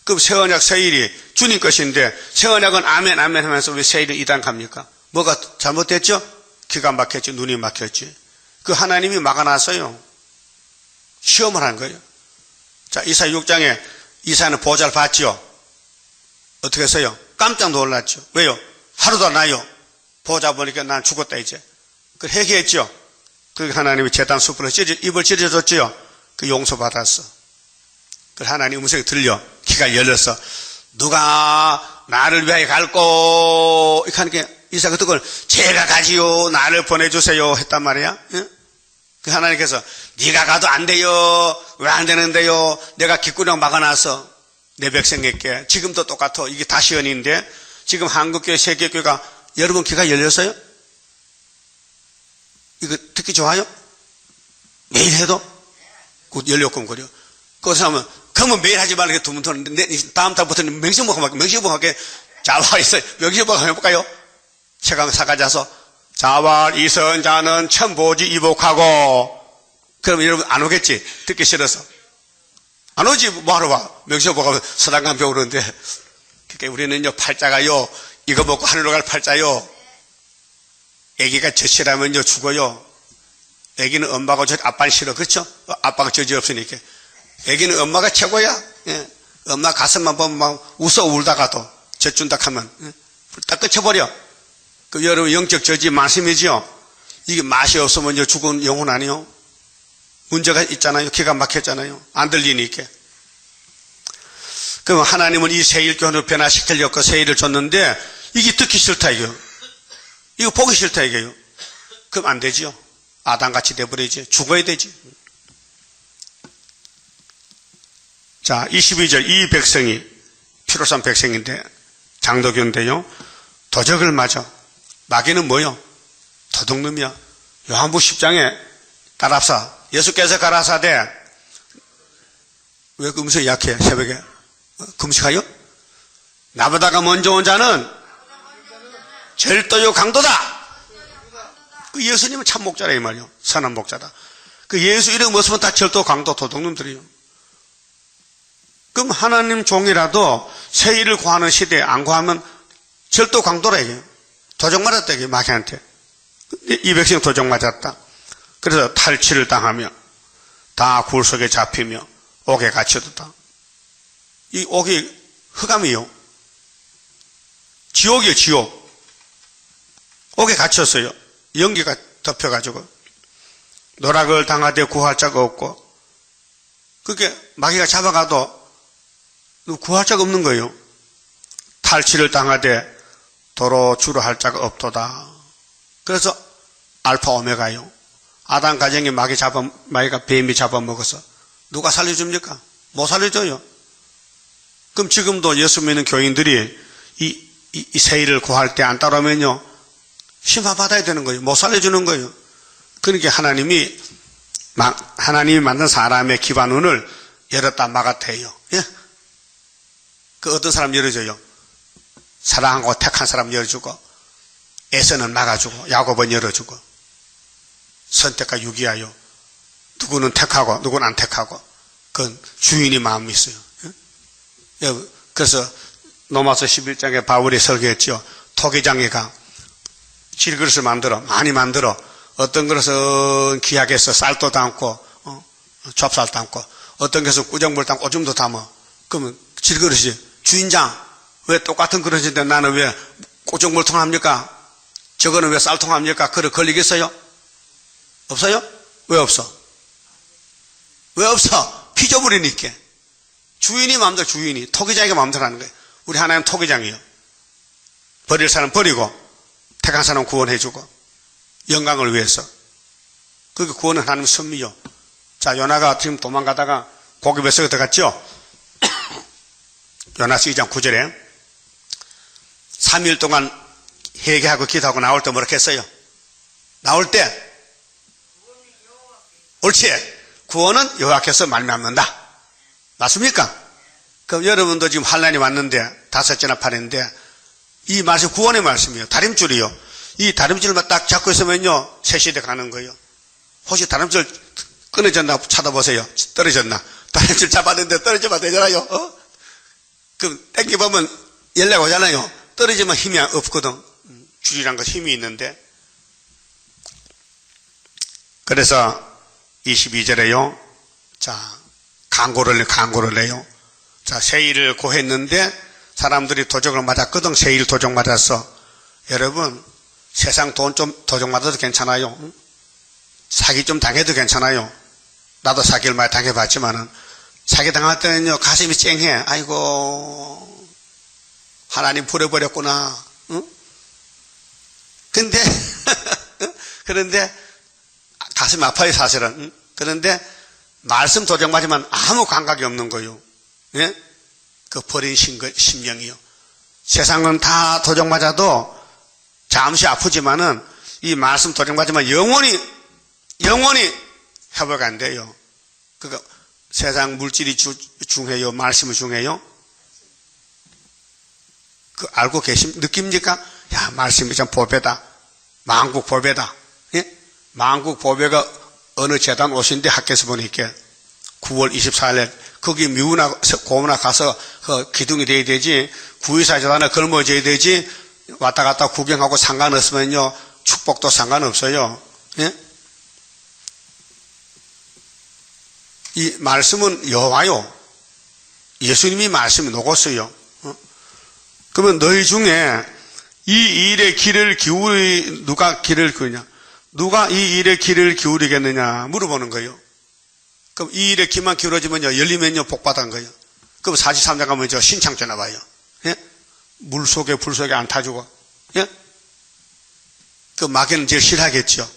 그럼 새언약 세일이 주님 것인데 새언약은 아멘 아멘 하면서 왜 세일을 이단합니까? 뭐가 잘못됐죠? 기가 막혔지. 눈이 막혔지. 그 하나님이 막아놨어요. 시험을 한 거예요. 자, 이사야 6장에 이사야는 보좌를 봤죠. 어떻게 했어요? 깜짝 놀랐죠. 왜요? 하루도 안 나요. 보좌 보니까 난 죽었다 이제. 그걸 회개했죠. 그 하나님이 제단 숯불로 입을 찢어줬죠. 그 용서받았어. 그 하나님 음성이 들려. 귀가 열렸어. 누가 나를 위하여 갈꼬? 이렇게 하니까 이사야가 그걸 제가 가지요. 나를 보내주세요. 했단 말이야. 예? 그 하나님께서 네가 가도 안 돼요. 왜 안 되는데요? 내가 귓구녕 막아놔서 내 백성에게 지금도 똑같아. 이게 다 시연인데 지금 한국교회 세계교회가 여러분 귀가 열렸어요? 이거 듣기 좋아요? 매일 해도? 곧 열렸고 그래요. 그래서 하면 그러면 매일 하지 말고 두면 다음 달부터는 명심복하게 자활 있어요. 명심복 한번 해볼까요? 체감 사가자서 자활 이선자는 천보지 이복하고. 그러면 여러분 안 오겠지? 듣기 싫어서. 안 오지? 뭐하러 와? 명심복하면 서당강 배우는데. 그러니까 우리는요 팔자가요 이거 먹고 하늘로 갈 팔자요. 애기가 젖이라면요 죽어요. 애기는 엄마가 젖, 아빠는 싫어. 그렇죠? 아빠가 젖이 없으니까. 애기는 엄마가 최고야. 예. 엄마 가슴만 보면 막 웃어 울다가도 젖 준다 하면 예. 딱 끝쳐버려. 그 여러분 영적 저지 말씀이지요. 이게 맛이 없으면 죽은 영혼 아니요. 문제가 있잖아요. 기가 막혔잖아요. 안 들리니까. 그럼 하나님은 이 세일교훈을 변화시키려고 세일을 줬는데 이게 듣기 싫다 이거요. 이거 보기 싫다 이거요. 그럼 안 되지요. 아담같이 돼버리지. 죽어야 되지. 자, 22절 이 백성이 피로산 백성인데 장도교인데요. 도적을 맞아. 마귀는 뭐요? 도둑놈이야. 요한복 10장에 가랍사. 예수께서 가라사대 왜 금식이 약해 새벽에? 금식하여? 나보다가 먼저 온 자는 절도요 강도다. 그 예수님은 참 목자라 이 말이요. 선한 목자다. 그 예수 이름 없으면 다 절도 강도 도둑놈들이요. 그럼 하나님 종이라도 세일을 구하는 시대에 안 구하면 절도 강도라 이게. 도적 맞았다 이게 마귀한테. 이 백성이 도적 맞았다. 그래서 탈취를 당하며 다 굴속에 잡히며 옥에 갇혀두다. 이 옥이 흑암이요. 지옥이요 지옥. 옥에 갇혔어요. 연기가 덮여가지고 노락을 당하되 구할 자가 없고 그게 마귀가 잡아가도 구할 자가 없는 거예요. 탈취를 당하되 도로 주로 할 자가 없도다. 그래서 알파 오메가요. 아담 가정에 마귀가 뱀이 잡아먹어서 누가 살려줍니까? 못 살려줘요. 그럼 지금도 예수 믿는 교인들이 이 세일을 구할 때 안 따르면요 심판받아야 되는 거예요. 못 살려주는 거예요. 그러니까 하나님이 만든 사람의 기반문을 열었다 막았다 해요. 예? 그 어떤 사람 열어줘요? 사랑하고 택한 사람 열어주고 에서는 막아주고 야곱은 열어주고 선택과 유기하여 누구는 택하고 누구는 안 택하고 그건 주인이 마음이 있어요. 예? 그래서 로마서 11장에 바울이 설교했죠. 토기장에 가 질그릇을 많이 만들어 어떤 그릇은 귀하게 해서 쌀도 담고 좁쌀 담고 어떤 것은 꾸정물 담고 오줌도 담아. 그러면 질그릇이 주인장 왜 똑같은 그릇인데 나는 왜 꾸정물통 합니까? 저거는 왜 쌀통 합니까? 그릇 걸리겠어요? 없어요? 왜 없어? 왜 없어? 피조물이니까. 주인이 마음대로 주인이 토기장이가 마음대로 하는 거예요. 우리 하나님 토기장이요. 버릴 사람 버리고 택한 사람 구원해주고 영광을 위해서. 그게 구원은 하나님 섭리요. 자, 요나가 지금 도망가다가 고기 뱃속에 들어갔죠. 요나서 2장 9절에 3일 동안 회개하고 기도하고 나올 때 뭐라 했어요? 나올 때 옳지. 구원은 여호와께서 말미암는다. 맞습니까? 그럼 여러분도 지금 환란이 왔는데 5째나 8인데 이 말씀 구원의 말씀이에요. 다림줄이요. 이 다림줄만 딱 잡고 있으면요 3시대 가는 거예요. 혹시 다림줄 끊어졌나 찾아보세요. 떨어졌나? 다림줄 잡았는데 떨어지면 되잖아요. 그럼 땡겨보면 연락 오잖아요. 떨어지면 힘이 없거든. 줄이란 것 힘이 있는데. 그래서 22절에요. 자, 강고를 내요. 자, 세일을 고했는데 사람들이 도적을 맞았거든. 세일 도적 맞았어. 여러분, 세상 돈 좀 도적 맞아도 괜찮아요. 사기 좀 당해도 괜찮아요. 나도 사기를 많이 당해봤지만은 사기 당할 때는요 가슴이 쨍해. 아이고 하나님 버려버렸구나. 응? 근데 그런데 가슴이 아파요 사실은. 응? 그런데 말씀 도적 맞으면 아무 감각이 없는 거예요. 예? 그 버린 심령이요. 세상은 다 도적 맞아도 잠시 아프지만은 이 말씀 도적 맞으면 영원히 회복 안 돼요. 그러니까 세상 물질이 중요해요? 말씀이 중요해요? 그 알고 느낍니까? 야, 말씀이 참 보배다. 만국 보배다. 예? 만국 보배가 어느 재단 오신데 학교에서 보니까 9월 24일에 거기 미우나 고우나 가서 그 기둥이 돼야 되지. 구의사 재단에 걸머져야 되지. 왔다 갔다 구경하고 상관없으면요 축복도 상관없어요. 예? 이 말씀은 여호와요. 예수님이 말씀이 녹았어요. 그러면 너희 중에 이 일에 귀를 누가 귀를 기울이냐? 누가 이 일에 귀를 기울이겠느냐? 물어보는 거예요. 그럼 이 일에 귀만 기울어지면요, 열리면요, 복받은 거예요. 그럼 43장 가면 저 신창조 나와요. 예? 물 속에, 불 속에 안 타주고. 예? 그 마귀는 제일 싫어하겠죠.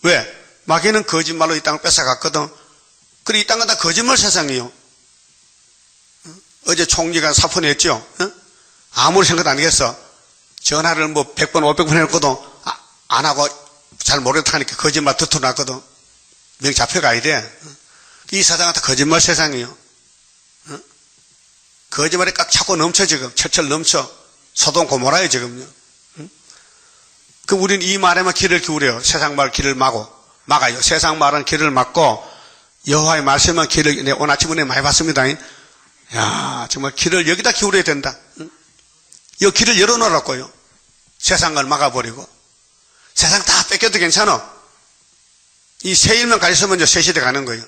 왜? 마귀는 거짓말로 이 땅을 뺏어갔거든. 그리고 이 땅은 다 거짓말 세상이에요. 어제 총리가 사표냈죠. 아무리 생각 안 하겠어. 전화를 뭐 100번, 500번 했거든. 안 하고 잘 모르겠다니까 거짓말 듣어놨거든. 명 잡혀가야 돼. 이 세상은 다 거짓말 세상이에요. 거짓말이 꽉 차고 넘쳐 지금. 철철 넘쳐. 소돔 고모라요 지금요. 그럼 우리는 이 말에만 귀를 기울여요. 세상 말 귀를 막아요. 세상 말은 귀를 막고 여호와의 말씀만 귀를, 내가 오늘 아침 은혜 많이 봤습니다. 야, 정말 귀를 여기다 기울여야 된다. 이 귀를 열어놓으라고요. 세상을 막아버리고. 세상 다 뺏겨도 괜찮아. 이 세 일만 가있으면 이제 새 시대 가는 거예요.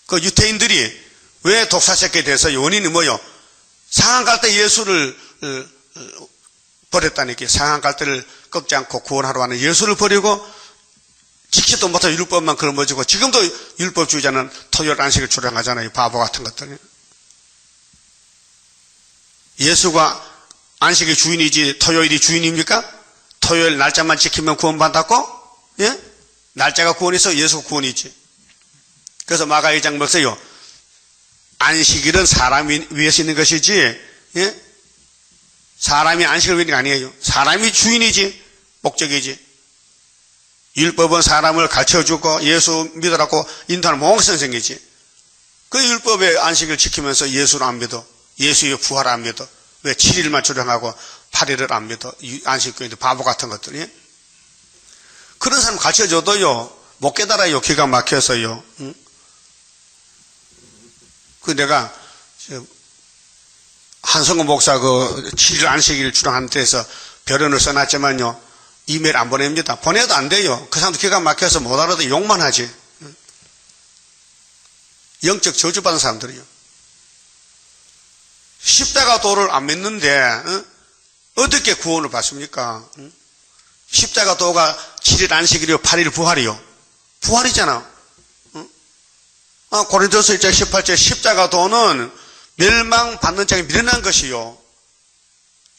그 유태인들이 왜 독사새끼에 대해서 원인이 뭐요? 상한 갈 때 예수를 버렸다니까. 상한 갈 때를 꺾지 않고 구원하러 가는 예수를 버리고 지키도 못하고 율법만 걸머지고 지금도 율법주의자는 토요일 안식을 주장하잖아요. 바보 같은 것들이. 예수가 안식의 주인이지 토요일이 주인입니까? 토요일 날짜만 지키면 구원받았고, 예? 날짜가 구원이서 예수가 구원이지. 그래서 마가 1장 보세요. 안식일은 사람이 위해서 있는 것이지, 예? 사람이 안식을 위한 게 아니에요. 사람이 주인이지, 목적이지. 율법은 사람을 가르쳐주고 예수 믿으라고 인도하는 몽선생이지. 그 율법의 안식을 지키면서 예수를 안 믿어. 예수의 부활을 안 믿어. 왜 7일만 주장하고 8일을 안 믿어. 안식교인들 바보 같은 것들이. 그런 사람 가르쳐줘도요 못 깨달아요. 기가 막혀서요. 응? 그 내가 한성근 목사 그 7일 안식일 주장하는 데서 결론을 써놨지만요 이메일 안 보냅니다. 보내도 안 돼요. 그 사람도 기가 막혀서 못 알아도 욕만 하지. 영적 저주받은 사람들이요. 십자가 도를 안 믿는데 어떻게 구원을 받습니까? 십자가 도가 7일 안식일이요 8일 부활이요. 부활이잖아. 고린도서 1장 18절 십자가 도는 멸망받는 자가 미련한 것이요.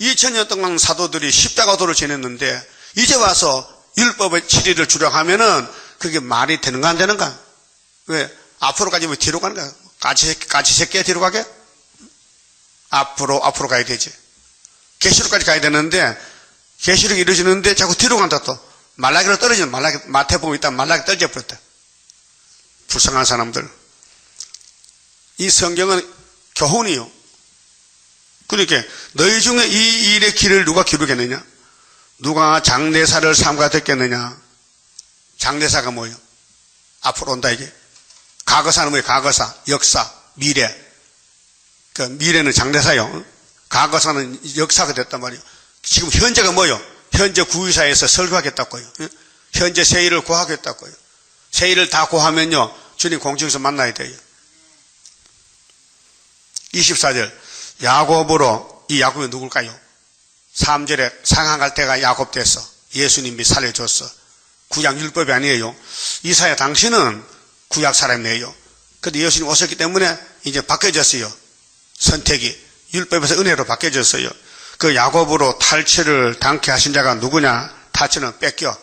2000년 동안 사도들이 십자가 도를 지냈는데 이제 와서 율법의 7일을 주력하면은 그게 말이 되는가 안 되는가? 왜? 앞으로 가지 왜 뒤로 가는가? 까치 새끼야 뒤로 가게? 앞으로 가야 되지. 계시록까지 가야 되는데 계시록이 이루어지는데 자꾸 뒤로 간다 또. 말라기로 떨어지는 마태복음 있다 말라기 떨어져 버렸다. 불쌍한 사람들. 이 성경은 교훈이요. 그러니까 너희 중에 이 일의 길을 누가 기르겠느냐? 누가 장대사를 삼가됐겠느냐? 장대사가 뭐예요? 앞으로 온다 이게. 과거사는 뭐예요? 과거사, 역사, 미래. 그 미래는 장대사요. 과거사는 역사가 됐단 말이에요. 지금 현재가 뭐예요? 현재 구의사에서 설교하겠다고요. 현재 세일을 고하겠다고요. 세일을 다 고하면요 주님 공중에서 만나야 돼요. 24절 야곱으로, 이 야곱이 누굴까요? 3절에 상항할 때가 야곱 돼서 예수님이 살려줬어. 구약 율법이 아니에요. 이사야 당신은 구약 사람이에요. 그런데 예수님 오셨기 때문에 이제 바뀌어졌어요. 선택이 율법에서 은혜로 바뀌어졌어요. 그 야곱으로 탈취를 당케 하신 자가 누구냐? 탈취는 뺏겨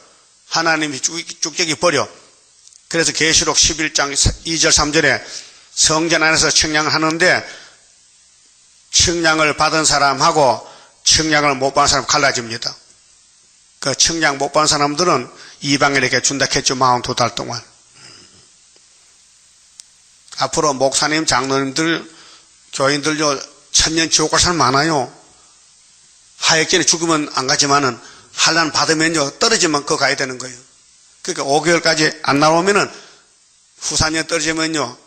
하나님이 쭉쭉이 버려. 그래서 계시록 11장 2절 3절에 성전 안에서 청량을 하는데 청량을 받은 사람하고 청량을 못 받은 사람 갈라집니다. 그 청량 못 받은 사람들은 이방인에게 준다 했죠. 42달 동안. 앞으로 목사님, 장로님들, 교인들요 천년 지옥 갈 사람 많아요. 하역전에 죽으면 안 가지만은 환난 받으면요 떨어지면 그거 가야 되는 거예요. 그러니까 5개월까지 안 나오면은 후사년 떨어지면요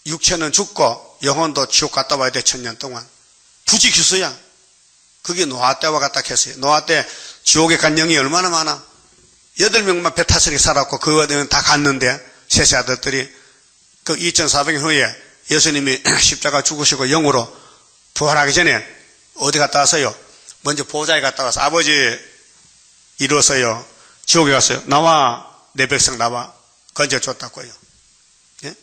육체는 죽고 영혼도 지옥 갔다 와야 돼. 1000년 동안. 부지기수야. 그게 노아 때와 같다 했어요. 노아 때 지옥에 간 영이 얼마나 많아. 8명만 배 타서 살았고 그거 다 갔는데 셋의 아들들이 그 2400년 후에 예수님이 십자가 죽으시고 영으로 부활하기 전에 어디 갔다 왔어요? 먼저 보좌에 갔다 와서 아버지 이루어서요 지옥에 갔어요. 나와 내 백성 나와 건져줬다고요. 예?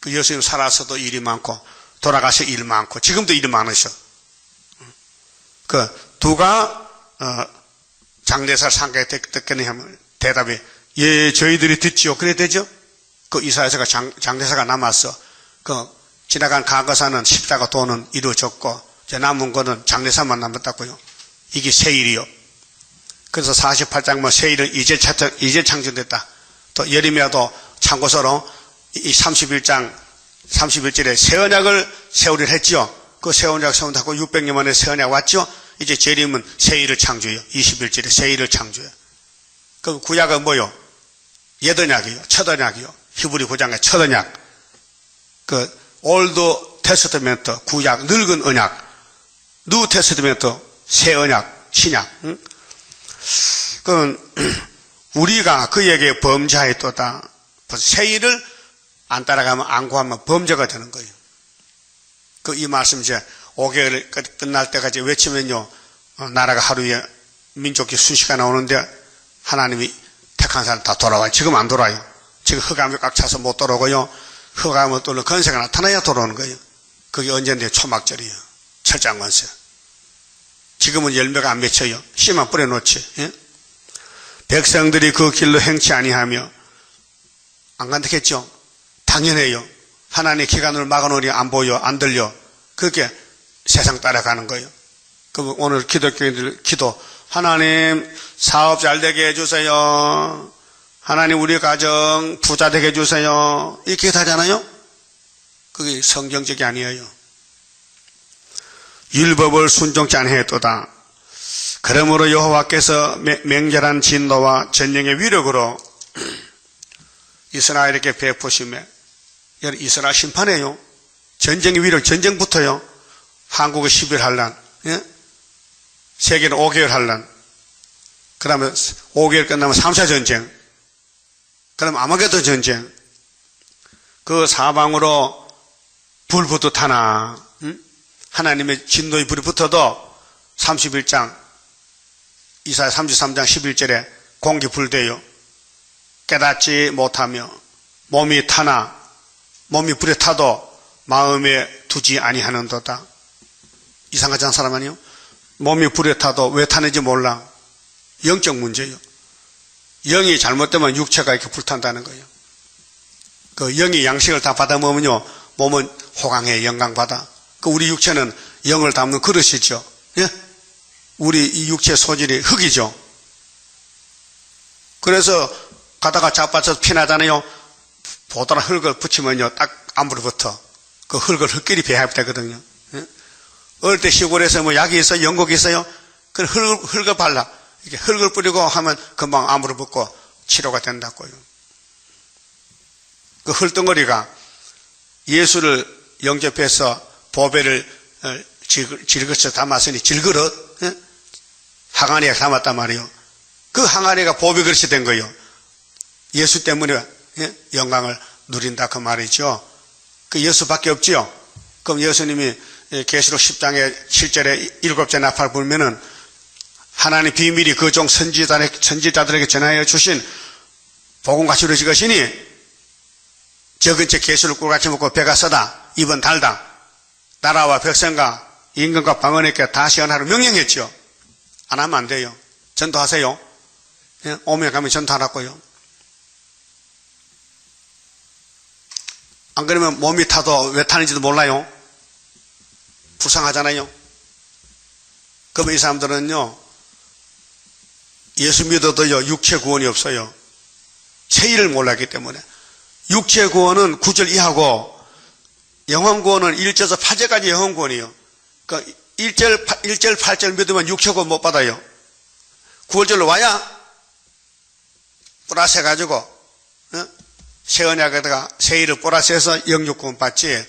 그 예수님 살아서도 일이 많고 돌아가서 일 많고 지금도 일이 많으셔. 그 누가 장대사를 상가했겠느냐 하면 대답이 예 저희들이 듣지요. 그래 되죠? 그 이사야서가 장대사가 남았어. 그 지나간 과거사는 십자가 도는 이루어졌고 이제 남은 거는 장대사만 남았다고요. 이게 세일이요. 그래서 48장만 세일은 이제 창조됐다. 또 예레미야도 참고서로 이 31장 31절에 새 언약을 세우리라 했지요. 그 새 언약 세운다고 600년 만에 새 언약 왔죠. 이제 재림은 세일을 창조해요. 21절에 세일을 창조해요. 그럼 구약은 뭐요? 옛 언약이요. 첫 언약이요. 히브리 9장의 첫 언약. 그 올드 테스트멘트 구약 늙은 언약, 뉴 테스트멘트 새 언약 신약. 응? 그건 우리가 그에게 범죄하였도다. 세일을 안 따라가면 안 구하면 범죄가 되는 거예요. 그 이 말씀 이제 5개월 끝날 때까지 외치면요 나라가 하루에 민족이 순식간에 나오는데 하나님이 택한 사람 다 돌아와요. 지금 안 돌아요. 지금 흑암이 꽉 차서 못 돌아오고요. 흑암을 뚫는 권세가 나타나야 돌아오는 거예요. 그게 언제인데 초막절이에요. 철장관세. 지금은 열매가 안 맺혀요. 씨만 뿌려놓지. 예? 백성들이 그 길로 행치 아니하며 안 간다겠죠? 당연해요. 하나님의 기간을 막아놓으니 안 보여, 안 들려. 그렇게 세상 따라가는 거예요. 그럼 오늘 기독교인들 기도, 하나님 사업 잘 되게 해주세요. 하나님 우리 가정 부자 되게 해주세요. 이렇게 하잖아요. 그게 성경적이 아니에요. 율법을 순종치 아니하였도다. 그러므로 여호와께서 맹렬한 진노와 전령의 위력으로 이스라엘에게 베푸시며, 이스라엘 심판해요. 전쟁의 위력, 전쟁부터요. 한국의 10일 환란, 예? 세계는 5개월 환란, 그 다음에 5개월 끝나면 3차 전쟁, 그 다음에 아마게도 전쟁, 그 사방으로 불 붙듯하나, 하나님의 진노의 불이 붙어도 31장, 이사야 33장 11절에 공기 불대요. 깨닫지 못하며 몸이 타나 몸이 불에 타도 마음에 두지 아니하는도다. 이상하지 않은 사람 아니요? 몸이 불에 타도 왜 타는지 몰라. 영적 문제예요. 영이 잘못되면 육체가 이렇게 불탄다는 거예요. 그 영이 양식을 다 받아 먹으면요, 몸은 호강해, 영광받아. 그 우리 육체는 영을 담는 그릇이죠. 예? 우리 이 육체 소질이 흙이죠. 그래서 가다가 자빠져서 피나잖아요. 보드라 흙을 붙이면요, 딱 안부로 붙어. 그 흙을 흙끼리 배합되거든요. 예? 어릴 때 시골에서 뭐 약이 있어요? 연고기 있어요? 그 흙을 발라. 이렇게 흙을 뿌리고 하면 금방 암으로 붙고 치료가 된다고요. 그 흙덩어리가 예수를 영접해서 보배를 질그릇에 담았으니 질그릇, 예? 항아리에 담았단 말이에요. 그 항아리가 보배 그릇이 된 거예요. 예수 때문에, 예? 영광을 누린다 그 말이죠. 그 예수밖에 없지요. 그럼 예수님이 계시록 10장에 7절에 7째 나팔 불면은 하나님 비밀이 그 종 선지자들에게 전하여 주신 복음같이 이루어질 것이니 적은 채 계시를 꿀같이 먹고 배가 서다 입은 달다 나라와 백성과 임금과 방언에게 다시 연하러 명령했죠. 안 하면 안 돼요. 전도하세요. 예? 오면 가면 전도하라고요. 안 그러면 몸이 타도 왜 타는지도 몰라요. 불쌍하잖아요. 그러면 이 사람들은요, 예수 믿어도요, 육체 구원이 없어요. 세일을 몰랐기 때문에. 육체 구원은 9절 이하고, 영혼 구원은 1절에서 8절까지 영혼 구원이에요. 그러니까 1절, 8절 믿으면 육체 구원 못 받아요. 9월절로 와야, 플러스 해가지고, 어? 새 언약에다가 세일을 플러스 해서 영육 구원 받지,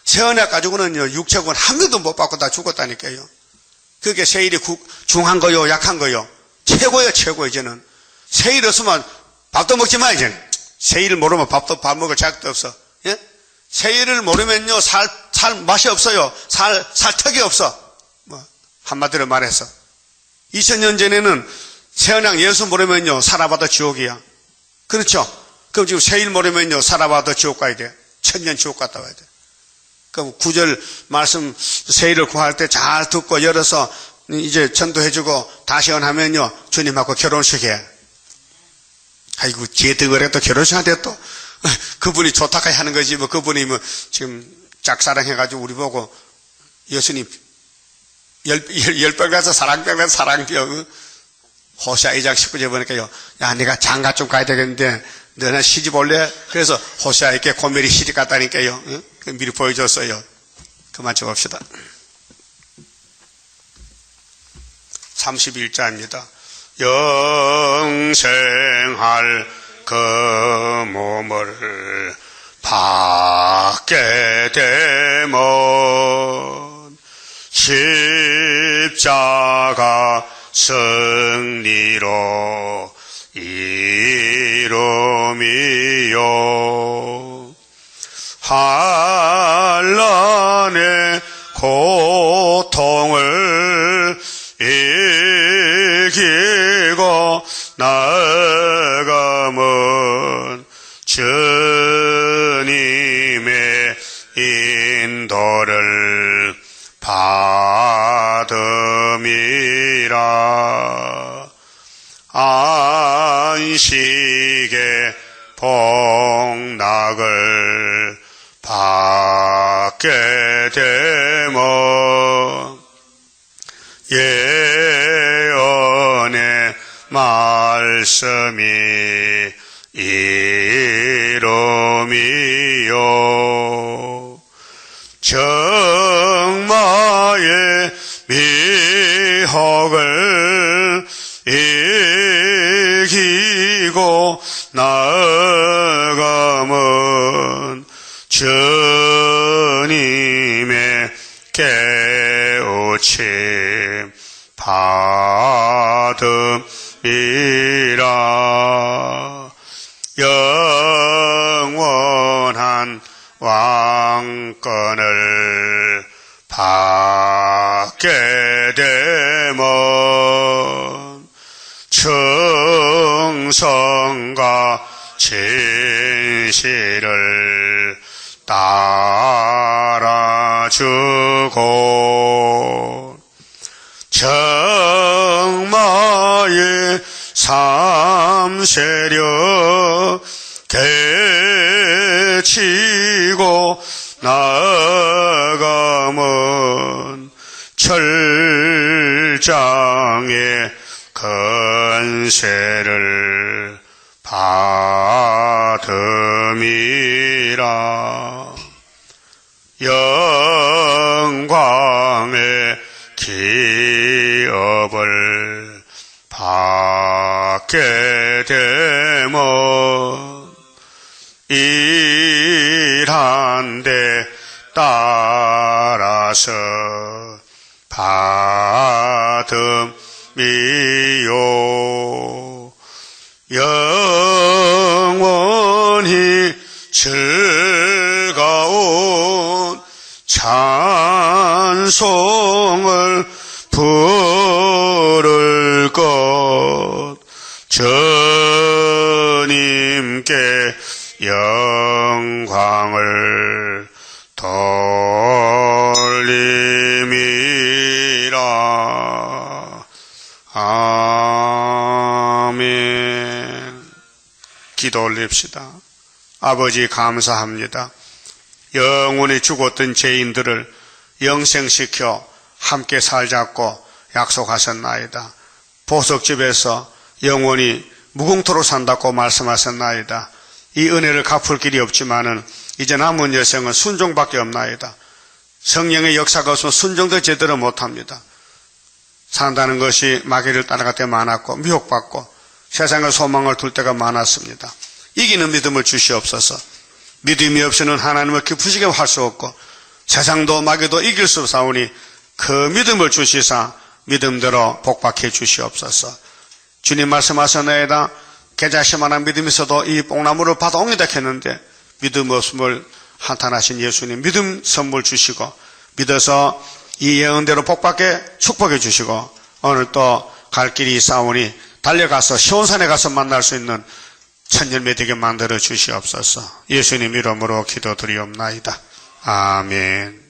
새 언약 가지고는요, 육체 구원 한 명도 못 받고 다 죽었다니까요. 그게 세일이 중한 거요, 약한 거요. 최고예요, 최고, 이제는. 세일 없으면 밥도 먹지 마, 이제는. 세일을 모르면 밥 먹을 자격도 없어. 예? 세일을 모르면요, 살 맛이 없어요. 살 턱이 없어. 뭐, 한마디로 말해서. 2000년 전에는 새언약 예수 모르면요, 살아봐도 지옥이야. 그렇죠? 그럼 지금 세일 모르면요, 살아봐도 지옥 가야 돼. 천년 지옥 갔다 와야 돼. 그럼 9절 말씀 세일을 구할 때 잘 듣고 열어서 이제 전도해주고 다시 연하면요, 주님하고 결혼식해. 아이고, 제등을해도 결혼식한테 또, 그분이 좋다고 하는 거지, 뭐, 그분이 뭐, 지금 짝사랑해가지고 우리 보고, 예수님, 열병 가서 사랑병 가서 사랑병, 호시아 2장 19절 보니까요, 야, 내가 장가 좀 가야 되겠는데, 너는 시집 올래? 그래서 호시아에게 고멜이 시집 갔다니까요, 응? 미리 보여줬어요. 그만 좀 봅시다. 31자입니다. 영생할 그 몸을 받게 되면 십자가 승리로 이름이요 한란의 고통을 이기고 나아가면 주님의 인도를 받음이라. 안식의 복락을 받게 되면 예언의 말씀이 이름이요 정마의 미혹을 이기고 나아가면 주님의 깨우침 받음이라. 영원한 왕권을 받게 되면 충성과 진실을 따라주고 정마의 삼세력 개치고 나아가면 철장의 건세를 받음이라. 영광의 기업을 받게 되면 일한데 따라서 받음이요. 영원히 즐거운 찬송을 부를 것 주님께 영광을 돌림이라. 아멘. 기도 올립시다. 아버지 감사합니다. 영원히 죽었던 죄인들을 영생시켜 함께 살자고 약속하셨나이다. 보석집에서 영원히 무궁토로 산다고 말씀하셨나이다. 이 은혜를 갚을 길이 없지만은 이제 남은 여생은 순종밖에 없나이다. 성령의 역사가 없으면 순종도 제대로 못합니다. 산다는 것이 마귀를 따라갈 때 많았고 미혹받고 세상의 소망을 둘 때가 많았습니다. 이기는 믿음을 주시옵소서. 믿음이 없이는 하나님을 기쁘시게 할 수 없고 세상도 마귀도 이길 수 없사오니 그 믿음을 주시사 믿음대로 복받게 주시옵소서. 주님 말씀하셨나이다. 계자시만한 믿음이 있어도 이 뽕나무를 받아 옮기다 했는데 믿음 없음을 한탄하신 예수님 믿음 선물 주시고 믿어서 이 예언대로 복받게 축복해 주시고 오늘 또 갈 길이 있사오니 달려가서 시온산에 가서 만날 수 있는 천년매 되게 만들어 주시옵소서. 예수님 이름으로 기도드리옵나이다. 아멘.